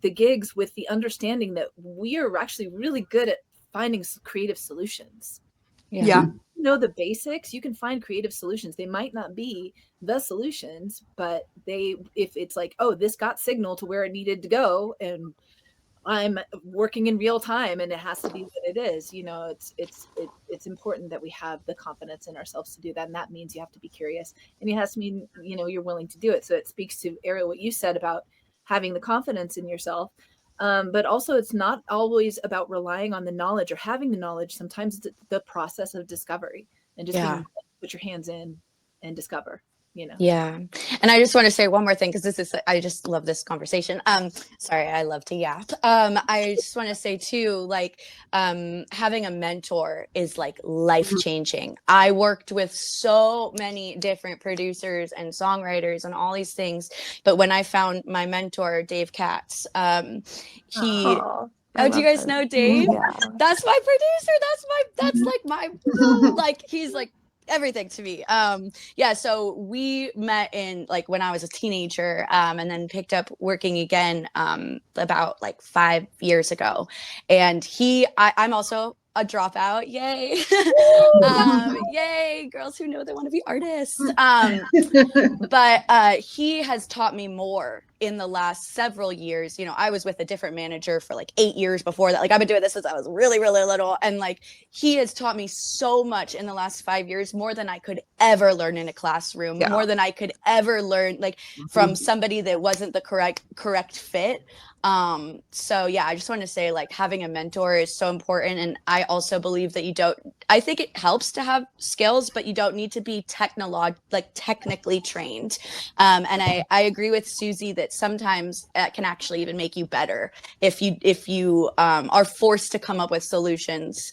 gigs with the understanding that we are actually really good at finding creative solutions. Yeah. The basics, you can find creative solutions. They might not be the solutions, but if it's like, oh, this got signal to where it needed to go and I'm working in real time and it has to be what it is, it's important that we have the confidence in ourselves to do that. And that means you have to be curious and it has to mean, you're willing to do it. So it speaks to Ariel, what you said about having the confidence in yourself. But also it's not always about relying on the knowledge or having the knowledge. Sometimes it's the process of discovery and just being put your hands in and discover, Yeah. And I just want to say one more thing because I just love this conversation. Sorry, I love to yap. I just want to say too, like, having a mentor is like life changing. I worked with so many different producers and songwriters and all these things, but when I found my mentor, Dave Katz, he. Oh, do you guys know Dave? Yeah. That's my producer. That's like my like he's like everything to me. So we met in like when I was a teenager, and then picked up working again about like 5 years ago. And I'm also a dropout. Yay. Yay, girls who know they want to be artists. But he has taught me more in the last several years. I was with a different manager for like 8 years before that. Like I've been doing this since I was really, really little. And like he has taught me so much in the last 5 years, more than I could ever learn in a classroom, more than I could ever learn like from somebody that wasn't the correct fit. So yeah, I just want to say like having a mentor is so important. And I also believe that I think it helps to have skills, but you don't need to be technically trained. And I agree with Susie that sometimes it can actually even make you better if you are forced to come up with solutions.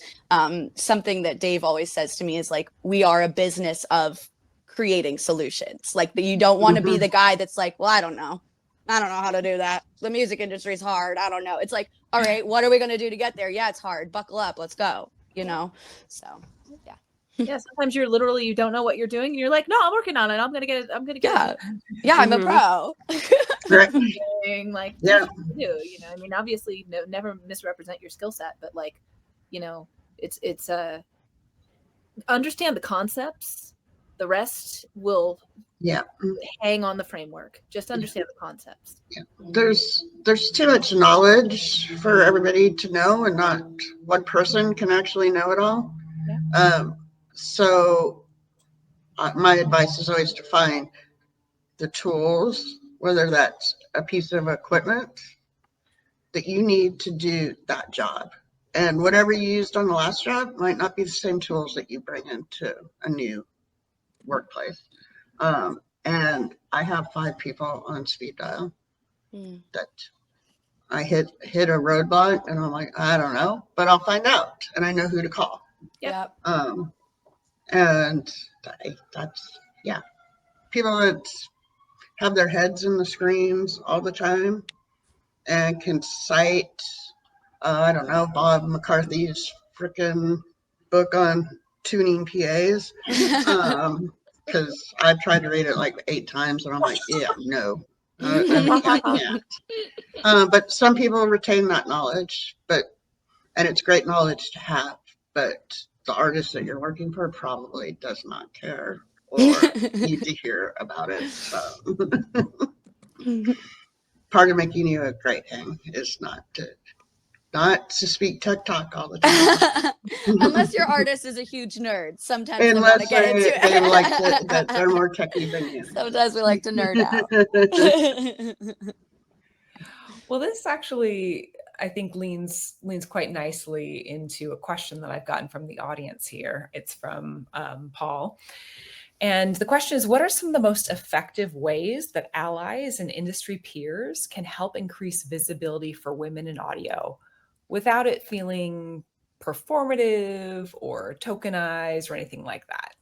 Something that Dave always says to me is like, we are a business of creating solutions. Like you don't want to be the guy that's like, well, I don't know how to do that. The music industry is hard. I don't know. It's like, all right, what are we going to do to get there? Yeah, it's hard. Buckle up. Let's go. So, yeah. Yeah, sometimes you're literally, you don't know what you're doing and you're like, no, I'm working on it. I'm gonna get Yeah. it. Yeah, I'm a Mhm. pro. Right. Like, Yeah. do what you do, you know. I mean, obviously, no, never misrepresent your skill set, but like, you know, it's understand the concepts. The rest will Yeah. hang on the framework. Just understand the concepts. There's too much knowledge for everybody to know, and not one person can actually know it all. Yeah. So my advice is always to find the tools, whether that's a piece of equipment that you need to do that job. And whatever you used on the last job might not be the same tools that you bring into a new workplace. And I have 5 people on speed dial that I hit a roadblock and I'm like, I don't know, but I'll find out and I know who to call. Yep. And that's, yeah, people that have their heads in the screens all the time and can cite, I don't know, Bob McCarthy's freaking book on tuning PAs. Because I've tried to read it like 8 times and I'm like, yeah, no, I can't. But some people retain that knowledge, and it's great knowledge to have, but the artist that you're working for probably does not care or need to hear about it. So part of making you a great thing is not to speak tech talk all the time. Unless your artist is a huge nerd. Sometimes they want to Unless get into it. they like that they're more techie than you. Sometimes we like to nerd out. Well, this actually, I think, leans quite nicely into a question that I've gotten from the audience here. It's from Paul. And the question is, what are some of the most effective ways that allies and industry peers can help increase visibility for women in audio without it feeling performative or tokenized or anything like that?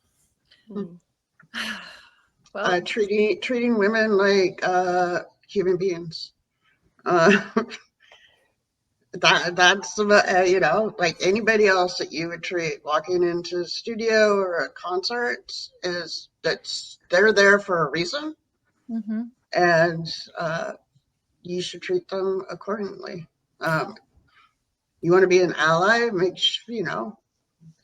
Well, Treating women like human beings. Uh, that's you know, like anybody else that you would treat walking into a studio or a concert, is that's they're there for a reason, and you should treat them accordingly. You want to be an ally, make sure, you know,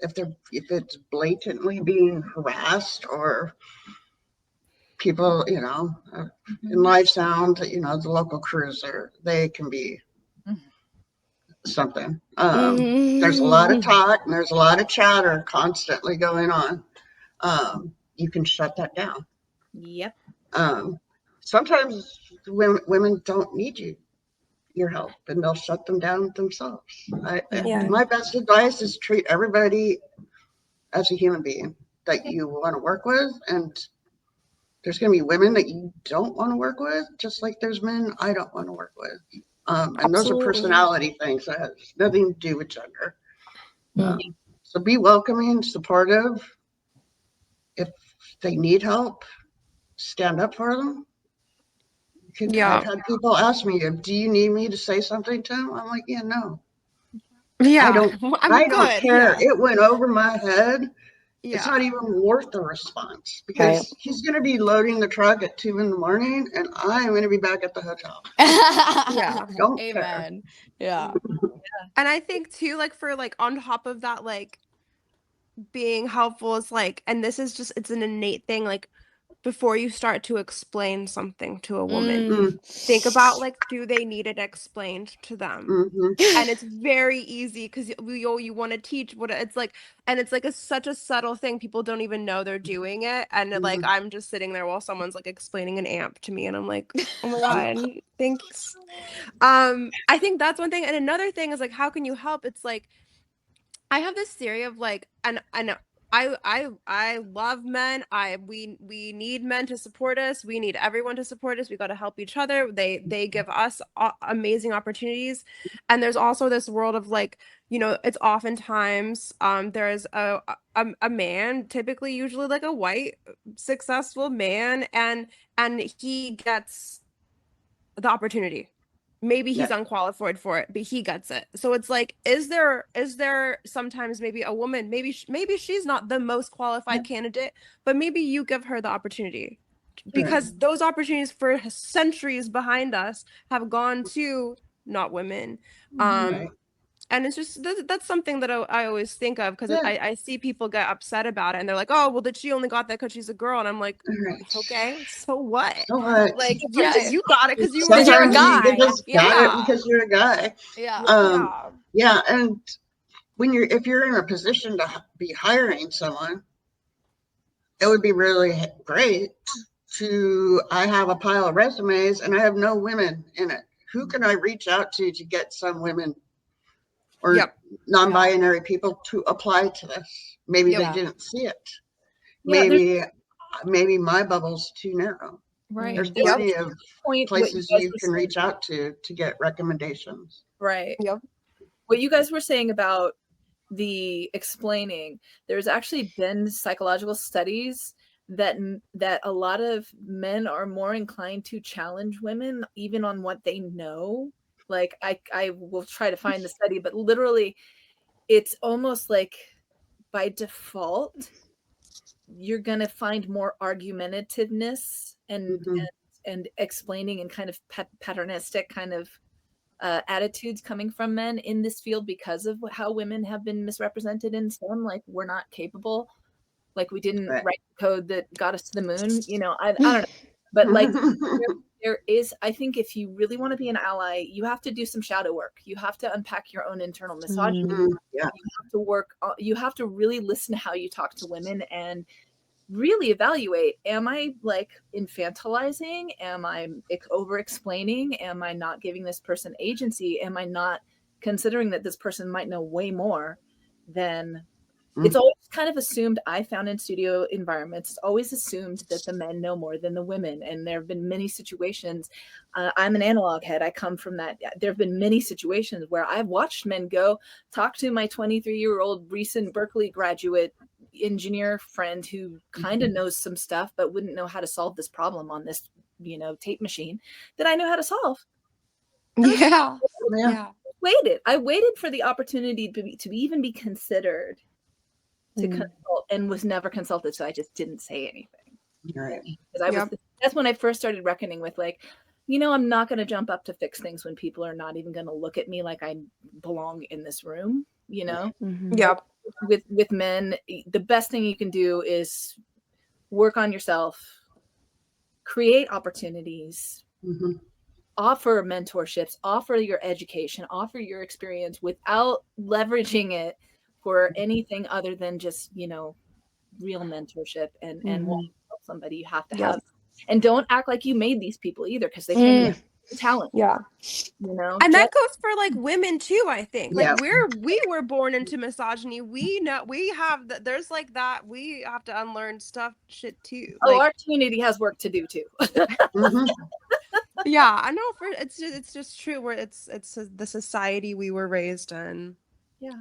if it's blatantly being harassed, or people, you know, in live sound, you know, the local crews they can be something. There's a lot of talk and there's a lot of chatter constantly going on. You can shut that down. yep. Sometimes women don't need your help, and they'll shut them down themselves. Yeah. My best advice is treat everybody as a human being that you want to work with, and there's going to be women that you don't want to work with, just like there's men I don't want to work with. And those are Absolutely. personality things that has nothing to do with gender. So be welcoming, supportive. If they need help, stand up for them. Yeah. I've had people ask me, do you need me to say something to them? I'm like, yeah, no. Yeah. I don't I'm good. care. Yeah. It went over my head. Yeah. It's not even worth the response, because he's going to be loading the truck at 2 a.m. and I'm going to be back at the hotel. Yeah. Don't Amen. Yeah. And I think too, like for like on top of that, like being helpful is like, and this is just, it's an innate thing, like before you start to explain something to a woman, think about like, do they need it explained to them? And it's very easy because you want to teach what it's like, and it's like such a subtle thing. People don't even know they're doing it, and like I'm just sitting there while someone's like explaining an amp to me, and I'm like, oh my god, thanks. I think that's one thing, and another thing is like, how can you help? It's like I have this theory of like, and I love men. We need men to support us. We need everyone to support us. We got to help each other. They give us amazing opportunities, and there's also this world of like, you know, it's oftentimes there's a man, typically usually like a white successful man, and he gets the opportunity. maybe he's Yeah. unqualified for it, but he gets it. So it's like, is there sometimes maybe a woman, maybe she's not the most qualified candidate, but maybe you give her the opportunity, because those opportunities for centuries behind us have gone to not women. Right. And it's just that's something that I always think of, because Yeah. I see people get upset about it, and they're like, oh, well, that she only got that because she's a girl, and I'm like, Right. okay, so what? So what? Like, Yeah. you got it because you were a Because you're a Sometimes girl. you guy. just got it Yeah. because you're a guy. Yeah. Yeah. Yeah, and if you're in a position to be hiring someone, it would be really great I have a pile of resumes and I have no women in it. Who can I reach out to get some women or Yep. non-binary people to apply to this? Maybe Yep. they Yeah. didn't see it. Yeah, Maybe my bubble's too narrow. right. There's There's plenty a of point what you places guys you were can saying, reach out to get recommendations. right? Yep. What you guys were saying about the explaining, there's actually been psychological studies that a lot of men are more inclined to challenge women even on what they know. Like I will try to find the study, but literally it's almost like by default you're going to find more argumentativeness and explaining and kind of patternistic kind of attitudes coming from men in this field because of how women have been misrepresented in STEM. Like, we're not capable. Like, we didn't Right. write code that got us to the moon. You know, I don't know. But like, there is, I think if you really want to be an ally, you have to do some shadow work. You have to unpack your own internal misogyny. Yeah. You have to work, you have to really listen to how you talk to women and really evaluate, am I like infantilizing? Am I over explaining? Am I not giving this person agency? Am I not considering that this person might know way more than it's always kind of assumed. I found in studio environments, it's always assumed that the men know more than the women. And there have been many situations. I'm an analog head. I come from that. There have been many situations where I've watched men go talk to my 23-year-old recent Berkeley graduate engineer friend who kind of knows some stuff, but wouldn't know how to solve this problem on this, tape machine that I know how to solve. Yeah. Yeah. I waited for the opportunity to even be considered to consult, and was never consulted, so I just didn't say anything. Right. Because that's when I first started reckoning with, like, I'm not going to jump up to fix things when people are not even going to look at me like I belong in this room. Yep. With men, the best thing you can do is work on yourself, create opportunities, offer mentorships, offer your education, offer your experience without leveraging it for anything other than just, real mentorship and want to help somebody. You have to have, and don't act like you made these people either, because they came with talent. Yeah. And that goes for like women too, I think. Like, we were born into misogyny. We know we have that. There's like that. We have to unlearn shit too. Oh, Like, our community has work to do too. yeah, I know. It's just true. Where it's the society we were raised in. Yeah,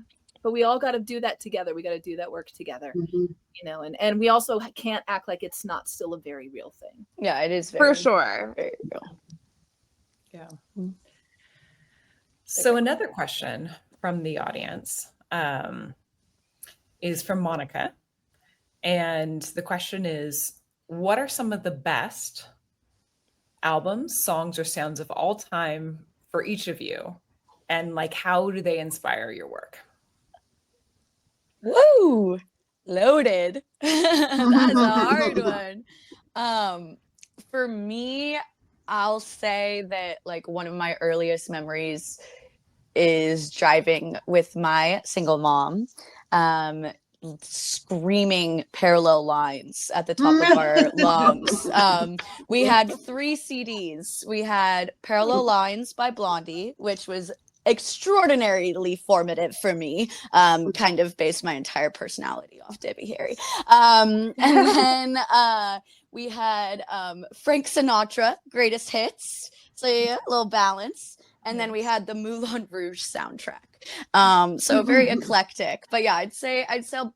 but we all got to do that together. We got to do that work together. And we also can't act like it's not still a very real thing. Yeah, it is For sure. very real. Yeah. So another question from the audience is from Monica. And the question is, what are some of the best albums, songs, or sounds of all time for each of you? And like, how do they inspire your work? Woo! Loaded. That is a hard one. For me, I'll say that like one of my earliest memories is driving with my single mom, screaming Parallel Lines at the top of our lungs. We had 3 CDs. We had Parallel Lines by Blondie, which was extraordinarily formative for me, kind of based my entire personality off Debbie Harry. And then we had Frank Sinatra, Greatest Hits, so yeah, a little balance. And then we had the Moulin Rouge soundtrack. So very eclectic. But yeah, I'd say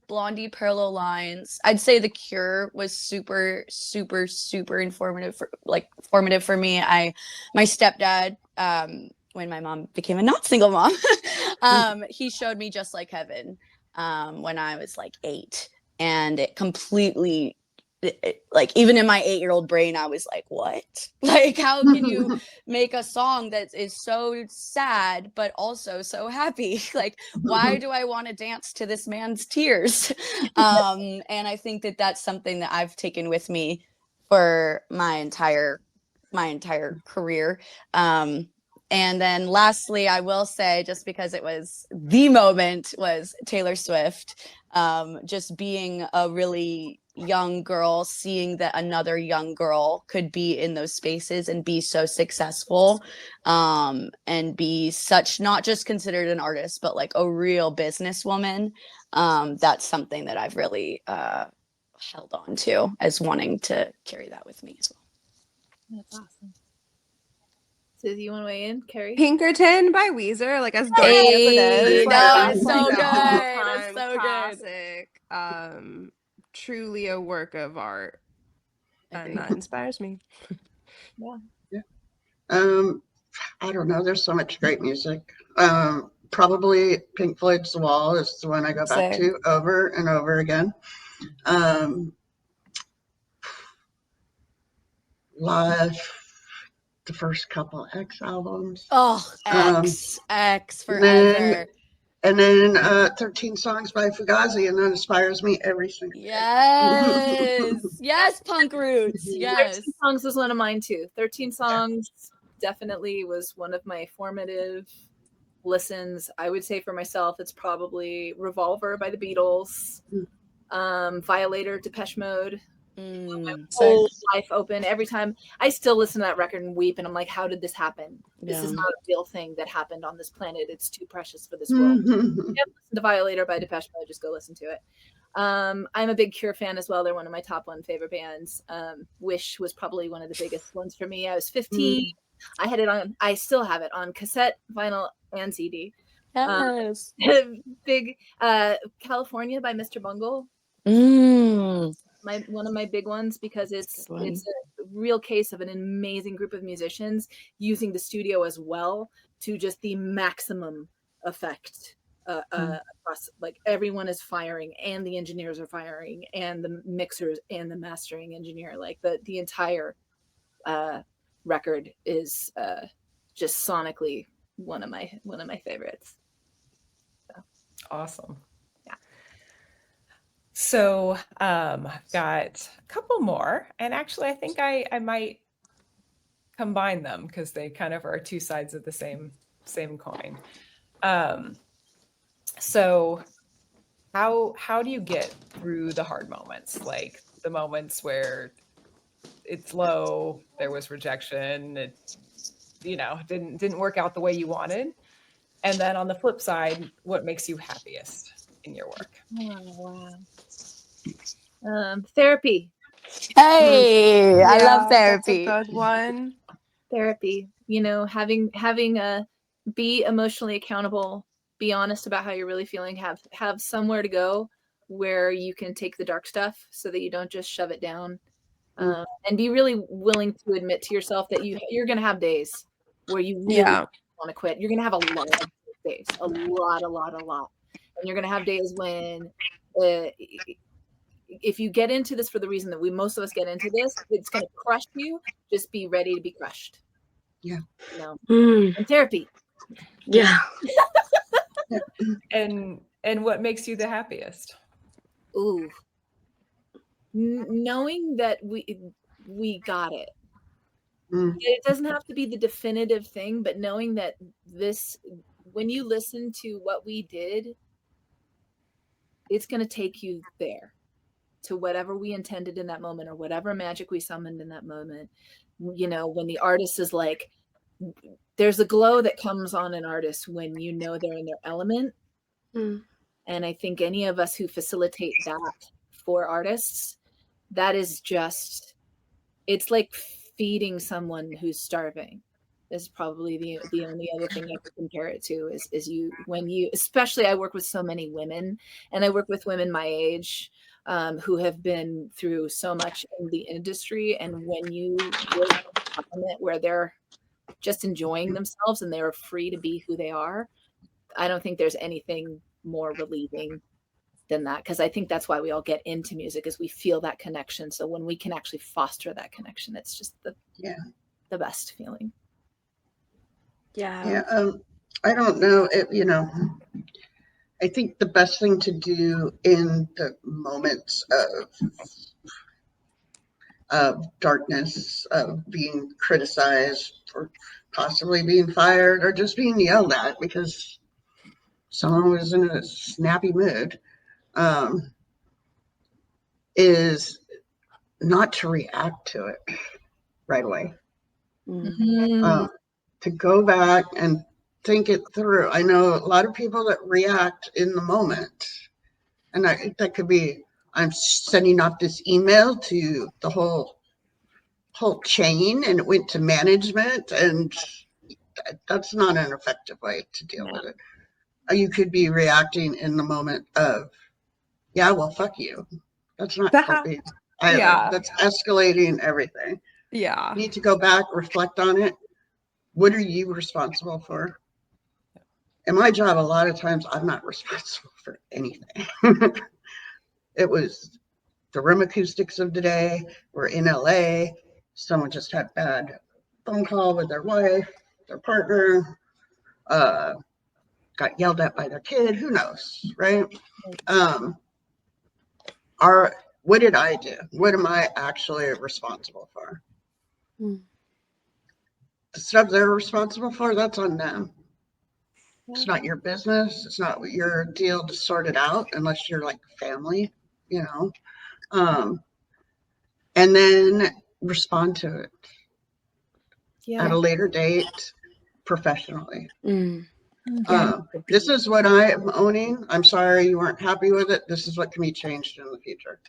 Blondie, Parallel Lines. I'd say The Cure was super, super, super formative for me. My stepdad when my mom became a not single mom, he showed me Just Like Heaven when I was like 8, and it completely like, even in my 8-year-old brain, I was like, what? Like, how can you make a song that is so sad but also so happy? Like, why do I want to dance to this man's tears? And I think that that's something that I've taken with me for my entire career. And then lastly, I will say, just because it was the moment, was Taylor Swift. Just being a really young girl, seeing that another young girl could be in those spaces and be so successful, and be such, not just considered an artist, but like a real businesswoman. That's something that I've really held on to as wanting to carry that with me as well. That's awesome. Susie, you want to weigh in? Carrie? Pinkerton by Weezer, like as dorky as it Hey, is, like no, that's it's like so the good. all-time It's so good. classic. Truly a work of art, and that inspires me. Yeah. I don't know. There's so much great music. Probably Pink Floyd's The Wall is the one I go back Sick. to over and over again. Live, the first couple X albums. Oh, Um, X forever. And then 13 Songs by Fugazi, and that inspires me every single day. Yes. Yes, Punk Roots. Yes. 13 Songs was one of mine too. 13 Songs definitely was one of my formative listens. I would say for myself, it's probably Revolver by the Beatles, Violator, Depeche Mode. My whole life open. Every time I still listen to that record and weep, and I'm like, how did this happen? This is not a real thing that happened on this planet. It's too precious for this world. If you haven't listened to Violator by Depeche Mode, just go listen to it. I'm a big Cure fan as well. They're one of my top 1 favorite bands. Wish was probably one of the biggest ones for me. I was 15. I had it on, I still have it on cassette, vinyl, and CD. Yes. Big California by Mr. Bungle. One of my big ones, because it's a real case of an amazing group of musicians using the studio as well to just the maximum effect. Across, like, everyone is firing, and the engineers are firing, and the mixers and the mastering engineer, like the entire record is just sonically one of my favorites. So. Awesome. Yeah. So I've got a couple more, and actually I think I might combine them because they kind of are two sides of the same coin. So how do you get through the hard moments, like the moments where it's low, there was rejection, it didn't work out the way you wanted, and then on the flip side, what makes you happiest in your work? Oh, wow. Therapy. Hey, I love therapy. That's a good one. Therapy, having a be emotionally accountable, be honest about how you're really feeling, have somewhere to go where you can take the dark stuff so that you don't just shove it down, and be really willing to admit to yourself that you're going to have days where you really want to quit. You're going to have a lot of days, a lot, and you're going to have days when if you get into this for the reason that most of us get into this, it's going to crush you. Just be ready to be crushed. Yeah. And therapy. Yeah. And what makes you the happiest? Ooh. Knowing that we got it. It doesn't have to be the definitive thing, but knowing that when you listen to what we did, it's going to take you there, to whatever we intended in that moment, or whatever magic we summoned in that moment. When the artist is like, there's a glow that comes on an artist when they're in their element. And I think any of us who facilitate that for artists, that is just, it's like feeding someone who's starving. Is probably the only other thing I could compare it to is especially, I work with so many women, and I work with women my age, who have been through so much in the industry, and when you work in an environment where they're just enjoying themselves and they were free to be who they are, I don't think there's anything more relieving than that, because I think that's why we all get into music, is we feel that connection. So when we can actually foster that connection, it's just the best feeling. Yeah. I don't know. I think the best thing to do in the moments of darkness, of being criticized for possibly being fired or just being yelled at because someone was in a snappy mood, is not to react to it right away. To go back and think it through. I know a lot of people that react in the moment, and that could be, I'm sending off this email to the whole chain, and it went to management, and that's not an effective way to deal with it. You could be reacting in the moment of, yeah, well, fuck you. That's not helping either. Yeah. That's escalating everything. Yeah. You need to go back, reflect on it. What are you responsible for? In my job, a lot of times I'm not responsible for anything. It was the room acoustics of the day. We're in LA. Someone just had bad phone call with their wife, their partner, got yelled at by their kid. Who knows, right? What did I do? What am I actually responsible for? The stuff they're responsible for, that's on them. It's not your business. It's not your deal to sort it out unless you're like family, you know. And then respond to it at a later date professionally. This is what I am owning. I'm sorry you weren't happy with it. This is what can be changed in the future.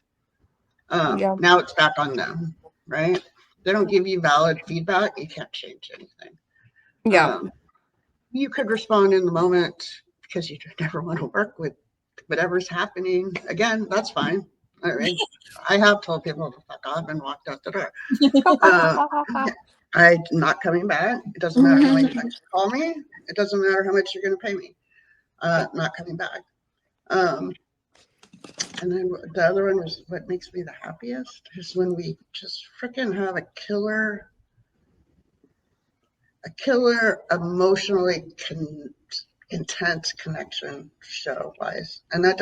Now it's back on them, right? They don't give you valid feedback. You can't change anything. You could respond in the moment because you never want to work with whatever's happening. Again, that's fine. I mean, I have told people to fuck off and walked out the door. I'm not coming back. It doesn't matter how many times you call me. It doesn't matter how much you're going to pay me. Not coming back. And then the other one was what makes me the happiest is when we just freaking have a killer emotionally intense connection show wise. And that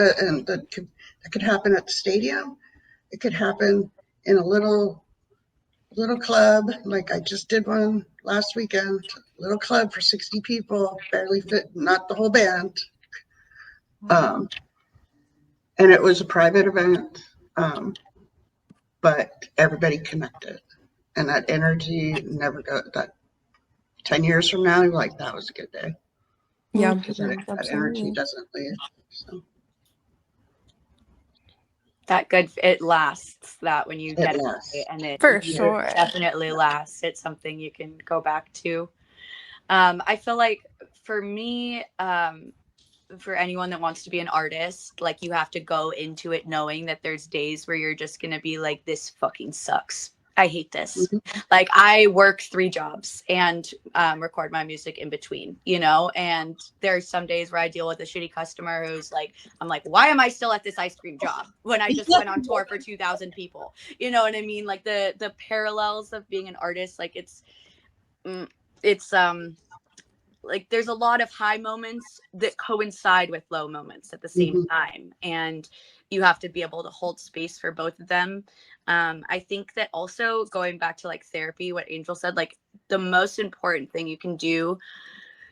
could happen at the stadium. It could happen in a little club, like I just did one last weekend, little club for 60 people, barely fit, not the whole band. And it was a private event, but everybody connected. And that energy never goes, that 10 years from now, you're like, that was a good day. Yeah. Because that energy doesn't leave. So. It lasts, that when you get it, and it for sure definitely lasts. It's something you can go back to. I feel like for me, for anyone that wants to be an artist, like, you have to go into it knowing that there's days where you're just gonna be like, this fucking sucks. I hate this. Like, I work 3 jobs and record my music in between, you know, and there's some days where I deal with a shitty customer who's like, I'm like, why am I still at this ice cream job when I just went on tour for 2,000 people? You know what I mean? Like, the parallels of being an artist, like, it's like, there's a lot of high moments that coincide with low moments at the same time. And you have to be able to hold space for both of them. I think that also, going back to like therapy, what Angel said, like, the most important thing you can do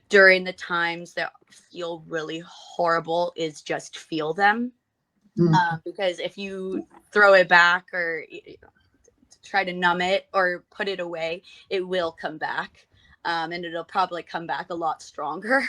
during the times that feel really horrible is just feel them. Because if you throw it back or try to numb it or put it away, it will come back. And it'll probably come back a lot stronger.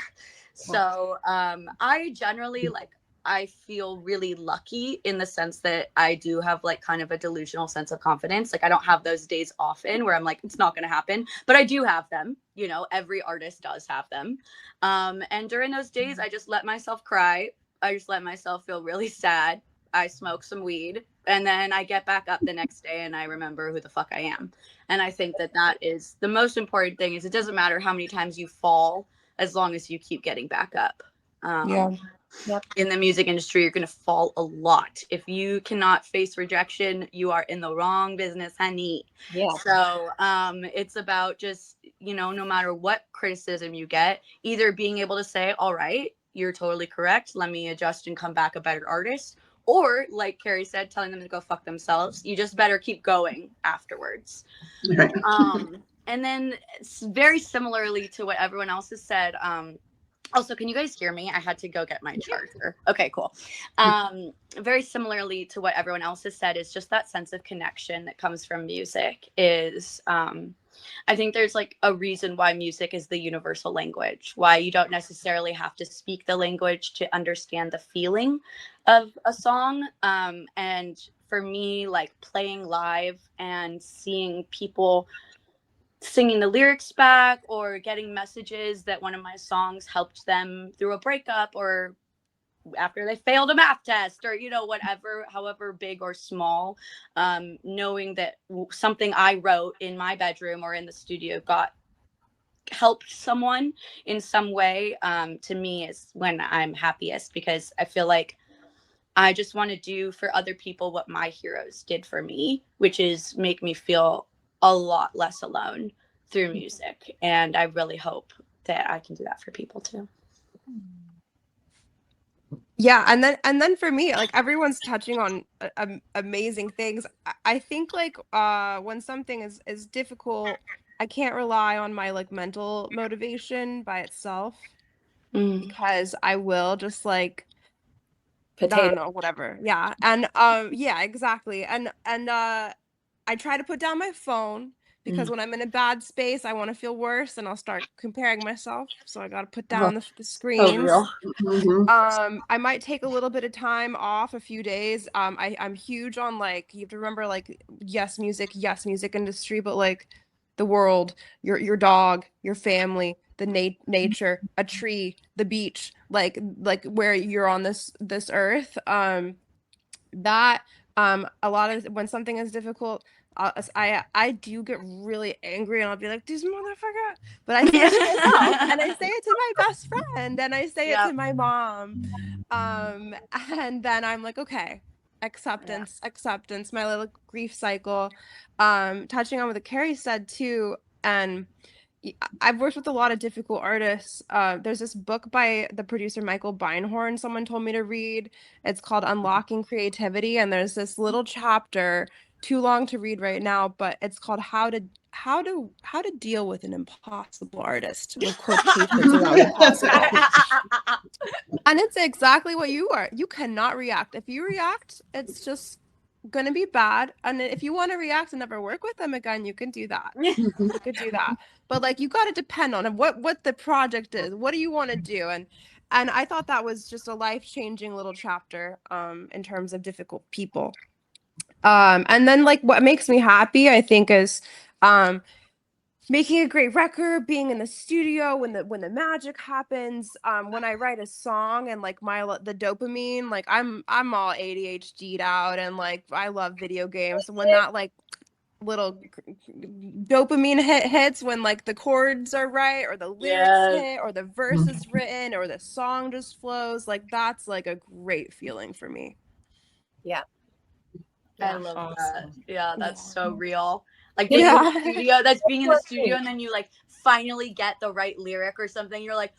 So I generally, like, I feel really lucky in the sense that I do have like kind of a delusional sense of confidence. Like, I don't have those days often where I'm like, it's not going to happen, but I do have them. You know, every artist does have them. And during those days, I just let myself cry. I just let myself feel really sad. I smoke some weed, and then I get back up the next day and I remember who the fuck I am. And I think that that is the most important thing, is it doesn't matter how many times you fall, as long as you keep getting back up. Yeah. Yep. In the music industry, you're going to fall a lot. If you cannot face rejection, you are in the wrong business, honey. Yeah. So it's about just, you know, no matter what criticism you get, either being able to say, all right, you're totally correct, let me adjust and come back a better artist, or like Carrie said, telling them to go fuck themselves. You just better keep going afterwards. Right. And then very similarly to what everyone else has said, also, can you guys hear me? I had to go get my charger. Okay, cool. Very similarly to what everyone else has said, is just that sense of connection that comes from music is, I think there's like a reason why music is the universal language, why you don't necessarily have to speak the language to understand the feeling of a song. And for me, like playing live and seeing people singing the lyrics back, or getting messages that one of my songs helped them through a breakup, or after they failed a math test, or, you know, whatever, however big or small, knowing that something I wrote in my bedroom or in the studio got helped someone in some way, to me is when I'm happiest, because I feel like I just want to do for other people what my heroes did for me, which is make me feel a lot less alone through music. And I really hope that I can do that for people too. Yeah, and then for me, like everyone's touching on amazing things. I think like when something is difficult, I can't rely on my like mental motivation by itself, because I will just like I Potato. don't know, whatever. Yeah. And yeah, exactly. And I try to put down my phone, because when I'm in a bad space, I want to feel worse and I'll start comparing myself. So I got to put down the So screens. real. I might take a little bit of time off, a few days. I'm huge on like, you have to remember like, yes, music industry, but like the world, your dog, your family, the nature, a tree, the beach, like where you're on this earth. That a lot of when something is difficult, I do get really angry and I'll be like, this motherfucker. But I say it to myself, and I say it to my best friend, and I say it Yep. to my mom. And then I'm like, okay, acceptance, my little grief cycle. Touching on what Carrie said too, and I've worked with a lot of difficult artists. There's this book by the producer Michael Beinhorn someone told me to read. It's called Unlocking Creativity, and there's this little chapter, too long to read right now, but it's called how to deal with an impossible artist, with quotations around impossible. And it's exactly what you are. You cannot react. If you react, it's just gonna be bad. And if you want to react and never work with them again, you can do that. You could do that. But like you got to depend on what the project is. What do you want to do? And I thought that was just a life-changing little chapter in terms of difficult people. And then like what makes me happy, I think, is making a great record, being in the studio when the magic happens, when I write a song and like the dopamine, like I'm all ADHD'd out, and like I love video games. When that like little dopamine hits, when like the chords are right, or the lyrics Yes. hit, or the verse is written, or the song just flows, like that's like a great feeling for me. Yeah. I Yeah. love that. Awesome. Yeah, that's Yeah. so real. Like being in the Yeah. studio, that's being in the studio, and then you like finally get the right lyric or something. You're like,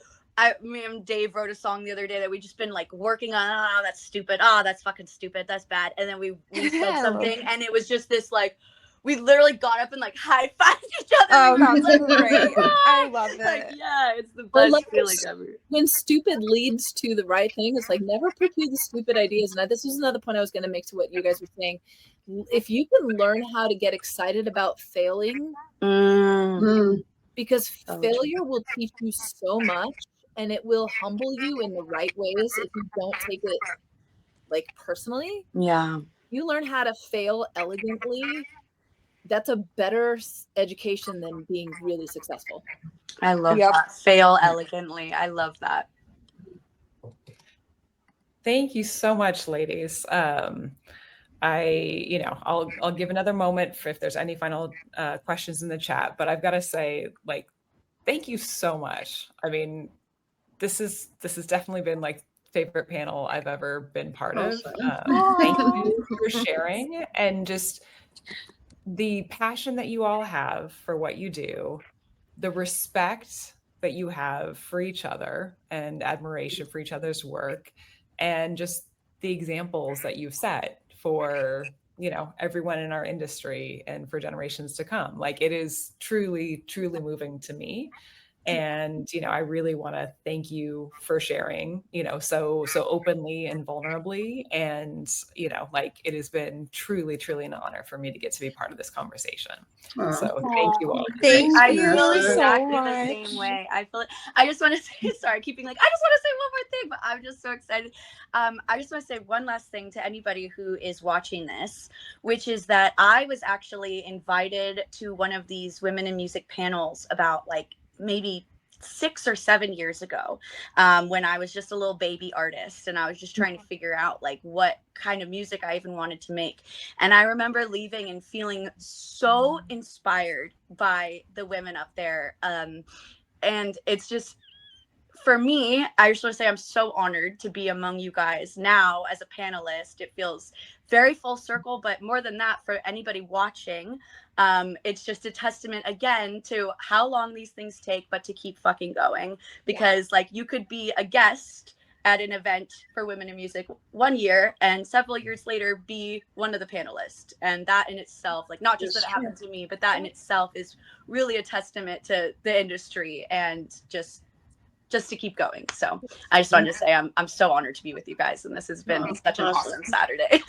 me and Dave wrote a song the other day that we just been like working on. Oh, that's stupid. Oh, that's fucking stupid. That's bad. And then we said something, and it was just this like, we literally got up and like high fived each other. Oh, We were that's like, great. I "Ah!" love Like, it. yeah, it's the Well, best like feeling ever. when stupid leads to the right thing, it's like never pursue the stupid ideas. And this was another point I was going to make to what you guys were saying. If you can learn how to get excited about failing, because failure will teach you so much, and it will humble you in the right ways if you don't take it like personally. Yeah. You learn how to fail elegantly. That's a better education than being really successful. I love Yep. that. Fail elegantly. I love that. Thank you so much, ladies. I'll give another moment for if there's any final questions in the chat, but I've got to say, like, thank you so much. I mean, this has definitely been like favorite panel I've ever been part of. Awesome. Thank Aw. you for sharing and just the passion that you all have for what you do, the respect that you have for each other and admiration for each other's work, and just the examples that you've set for, everyone in our industry and for generations to come. Like, it is truly, truly moving to me. And I really want to thank you for sharing, so openly and vulnerably. And like, it has been truly, truly an honor for me to get to be part of this conversation. Oh, So thank you Aw. all. thanks, Thank I feel you Vanessa. so exactly the much. same way. I feel I just want to say sorry, keeping like I just want to say one more thing, but I'm just so excited. I just want to say one last thing to anybody who is watching this, which is that I was actually invited to one of these women in music panels about like maybe 6 or 7 years ago, when I was just a little baby artist and I was just trying to figure out like what kind of music I even wanted to make. And I remember leaving and feeling so inspired by the women up there. And it's just, for me, I just want to say I'm so honored to be among you guys now as a panelist. It feels very full circle, but more than that, for anybody watching, it's just a testament again to how long these things take, but to keep fucking going. Because like you could be a guest at an event for women in music one year and several years later be one of the panelists, and that in itself, like not just that it happened to me, but that in itself is really a testament to the industry and just to keep going. So I just wanted to say I'm so honored to be with you guys, and this has been Oh, such an awesome. awesome Saturday.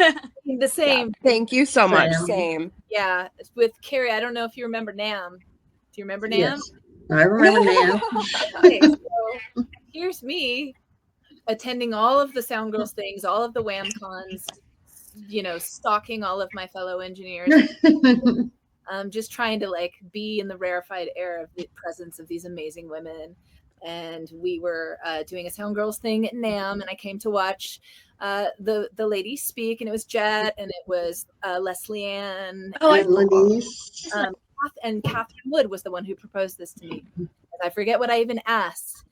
The same. Thank you so much. Same. Same. Yeah. With Carrie, I don't know if you remember Nam. Do you remember Nam? Yes, I remember now. Okay, so here's me attending all of the Sound Girls things, all of the Wham cons, stalking all of my fellow engineers, just trying to like be in the rarefied air of the presence of these amazing women. And we were doing a Sound Girls thing at NAM, and I came to watch the ladies speak, and it was Jet, and it was Leslie Ann, And Lenise. and Catherine Wood was the one who proposed this to me. And I forget what I even asked.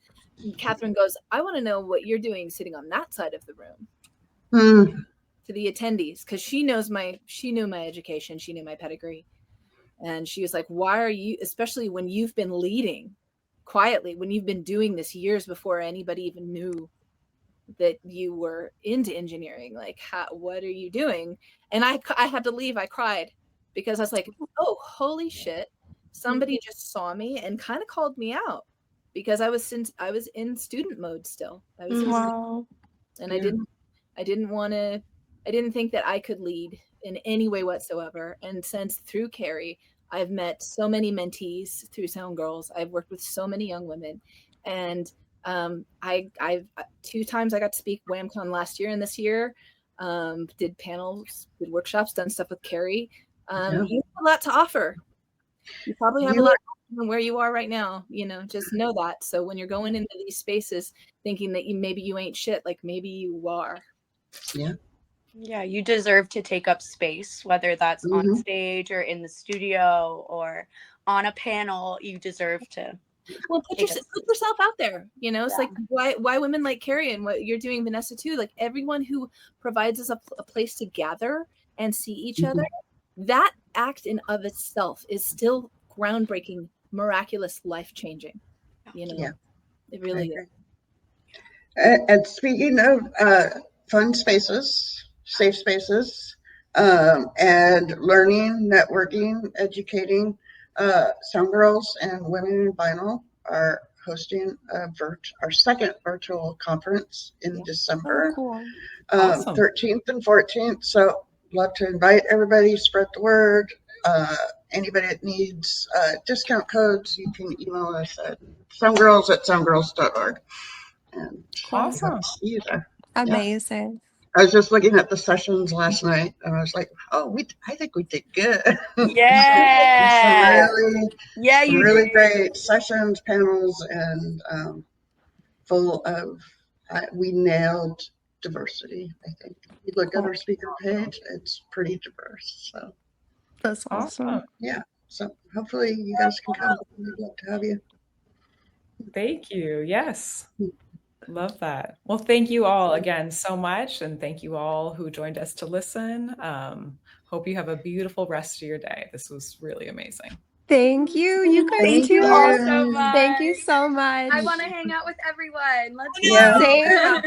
Catherine goes, "I want to know what you're doing sitting on that side of the room." Hmm. To the attendees, because she knew my education, she knew my pedigree, and she was like, "Why are you, especially when you've been leading quietly, when you've been doing this years before anybody even knew that you were into engineering, like what are you doing?" And I had to leave. I cried because I was like, "Oh, holy shit, somebody just saw me and kind of called me out," because I was in student mode still. I was Wow. and Yeah. I didn't think that I could lead in any way whatsoever. And since through Carrie, I've met so many mentees through Sound Girls. I've worked with so many young women, and I've 2 times I got to speak WhamCon last year and this year. Did panels, did workshops, done stuff with Carrie. Yeah. You have a lot to offer. You probably have You a lot where you are right now, just know that. So when you're going into these spaces thinking that maybe you ain't shit, like maybe you are. Yeah, you deserve to take up space, whether that's on Mhm. stage or in the studio or on a panel. You deserve to. Well, put yourself out there. It's Yeah. like why women like Carrie and what you're doing, Vanessa, too. Like everyone who provides us a place to gather and see each other, that act in of itself is still groundbreaking, miraculous, life changing. Yeah. It really is. And speaking of fun spaces, safe spaces, and learning, networking, educating, some girls and women in vinyl are hosting our second virtual conference in December, Cool. Awesome. 13th and 14th. So love to invite everybody, spread the word. Anybody that needs discount codes, you can email us at somegirls@somegirls.org. And Awesome. see you there. Amazing. I was just looking at the sessions last night, and I was like, "Oh, I think we did good." Yeah. Yeah, some you really did. great sessions, panels, and full of. We nailed diversity, I think. You look at our speaker page, it's pretty diverse. So That's awesome. Awesome. yeah. So hopefully you guys can come. We'd love to have you. Thank you. Yes. Love that. Well, thank you all again so much. And thank you all who joined us to listen. Hope you have a beautiful rest of your day. This was really amazing. Thank you. You guys Thank Thank you too. all you. so much. Thank you so much. I want to hang out with everyone. Let's Yeah. go. Same.